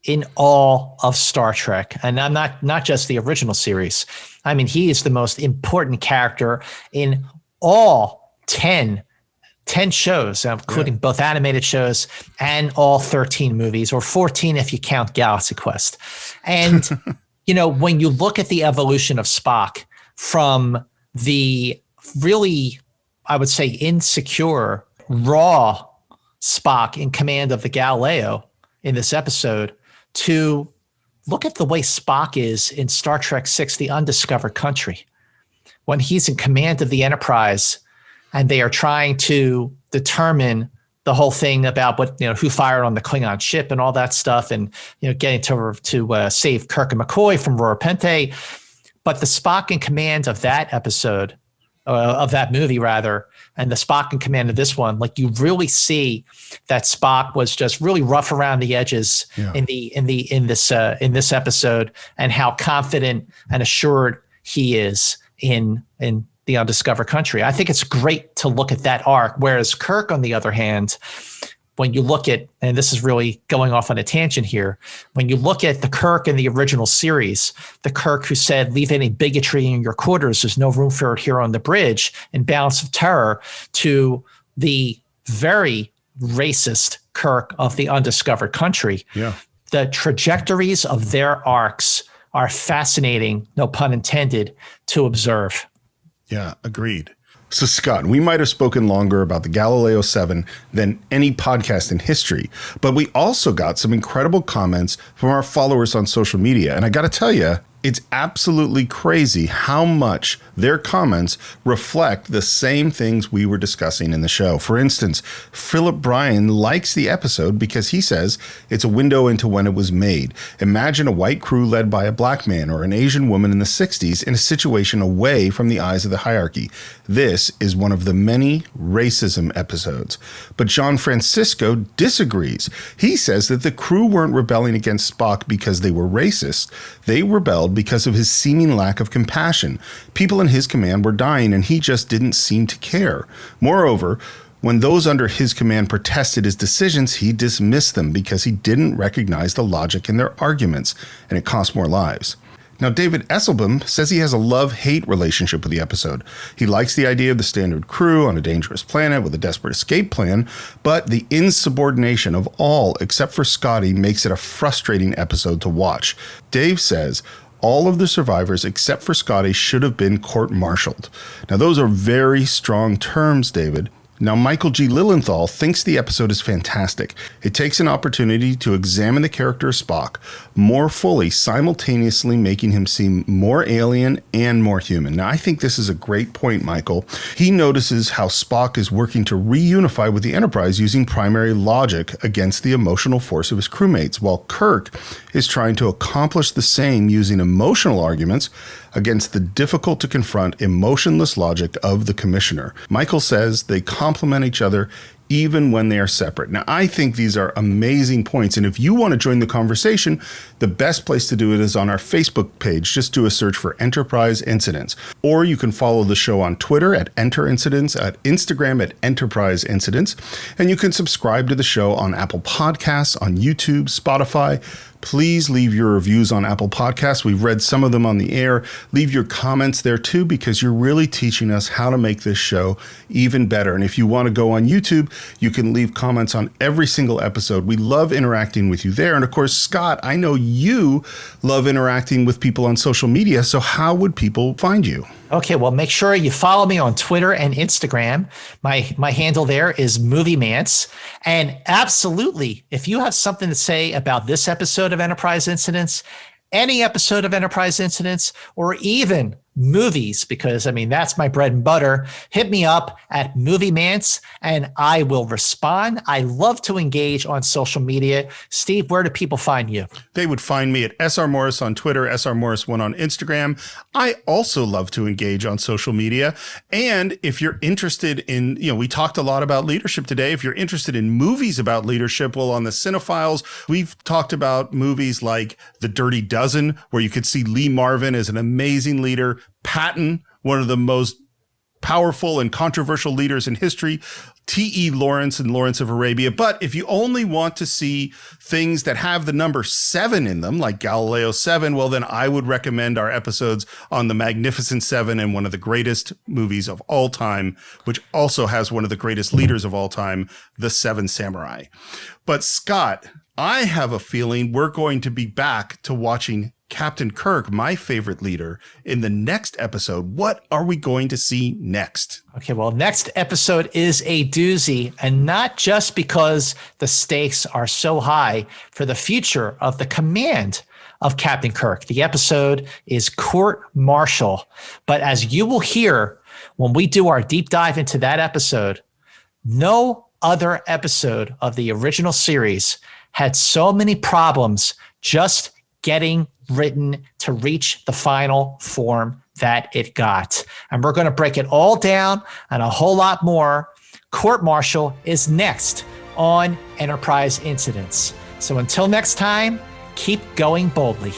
in all of Star Trek. And I'm not just the original series. I mean, he is the most important character in all 10 shows, including both animated shows and all 13 movies, or 14 if you count Galaxy Quest. And, when you look at the evolution of Spock from the really, I would say, insecure, raw Spock in command of the Galileo in this episode, to look at the way Spock is in Star Trek VI, The Undiscovered Country, when he's in command of the Enterprise and they are trying to determine the whole thing about what, who fired on the Klingon ship and all that stuff, and, getting to save Kirk and McCoy from Rura Penthe. But the Spock in command of that episode, of that movie rather, and the Spock in command of this one, like, you really see that Spock was just really rough around the edges in this episode, and how confident and assured he is in the Undiscovered Country. I think it's great to look at that arc. Whereas Kirk, on the other hand, when you look at, and this is really going off on a tangent here, when you look at the Kirk in the original series, the Kirk who said, "Leave any bigotry in your quarters, there's no room for it here on the bridge," in Balance of Terror, to the very racist Kirk of the Undiscovered Country. Yeah. The trajectories of their arcs are fascinating, no pun intended, to observe. Yeah, agreed. So, Scott, we might have spoken longer about the Galileo 7 than any podcast in history, but we also got some incredible comments from our followers on social media. And I got to tell you, it's absolutely crazy how much their comments reflect the same things we were discussing in the show. For instance, Philip Bryan likes the episode because he says it's a window into when it was made. Imagine a white crew led by a black man or an Asian woman in the 60s in a situation away from the eyes of the hierarchy. This is one of the many racism episodes. But John Francisco disagrees. He says that the crew weren't rebelling against Spock because they were racist. They rebelled because of his seeming lack of compassion. People in his command were dying and he just didn't seem to care. Moreover, when those under his command protested his decisions, he dismissed them because he didn't recognize the logic in their arguments, and it cost more lives. Now, David Esselbaum says he has a love-hate relationship with the episode. He likes the idea of the standard crew on a dangerous planet with a desperate escape plan, but the insubordination of all except for Scotty makes it a frustrating episode to watch. Dave says all of the survivors except for Scotty should have been court-martialed. Now, those are very strong terms, David. Now, Michael G. Lilienthal thinks the episode is fantastic. It takes an opportunity to examine the character of Spock more fully, simultaneously making him seem more alien and more human. Now, I think this is a great point, Michael. He notices how Spock is working to reunify with the Enterprise using primary logic against the emotional force of his crewmates, while Kirk is trying to accomplish the same using emotional arguments against the difficult-to-confront emotionless logic of the Commissioner. Michael says they complement each other even when they are separate. Now, I think these are amazing points, and if you want to join the conversation, the best place to do it is on our Facebook page. Just do a search for Enterprise Incidents. Or you can follow the show on Twitter at Enter Incidents, at Instagram at Enterprise Incidents, and you can subscribe to the show on Apple Podcasts, on YouTube, Spotify. Please leave your reviews on Apple Podcasts. We've read some of them on the air. Leave your comments there too, because you're really teaching us how to make this show even better. And if you want to go on YouTube, you can leave comments on every single episode. We love interacting with you there. And of course, Scott, I know you love interacting with people on social media. So how would people find you? Okay, well, make sure you follow me on Twitter and Instagram. My handle there is MovieMance. And absolutely, if you have something to say about this episode of Enterprise Incidents, any episode of Enterprise Incidents, or even movies, because I mean, that's my bread and butter, hit me up at MovieMance and I will respond. I love to engage on social media. Steve, where do people find you? They would find me at SR Morris on Twitter, SR Morris1 on Instagram. I also love to engage on social media. And if you're interested in, we talked a lot about leadership today. If you're interested in movies about leadership, well, on the Cinephiles, we've talked about movies like The Dirty Dozen, where you could see Lee Marvin as an amazing leader, Patton, one of the most powerful and controversial leaders in history, T.E. Lawrence and Lawrence of Arabia. But if you only want to see things that have the number 7 in them, like Galileo 7, well, then I would recommend our episodes on the Magnificent Seven and one of the greatest movies of all time, which also has one of the greatest leaders of all time, The Seven Samurai. But Scott, I have a feeling we're going to be back to watching Captain Kirk, my favorite leader, in the next episode. What are we going to see next? Okay, well, next episode is a doozy, and not just because the stakes are so high for the future of the command of Captain Kirk. The episode is Court Martial, but as you will hear when we do our deep dive into that episode, no other episode of the original series had so many problems just getting written to reach the final form that it got. And we're going to break it all down and a whole lot more. Court Martial is next on Enterprise Incidents. So until next time, keep going boldly.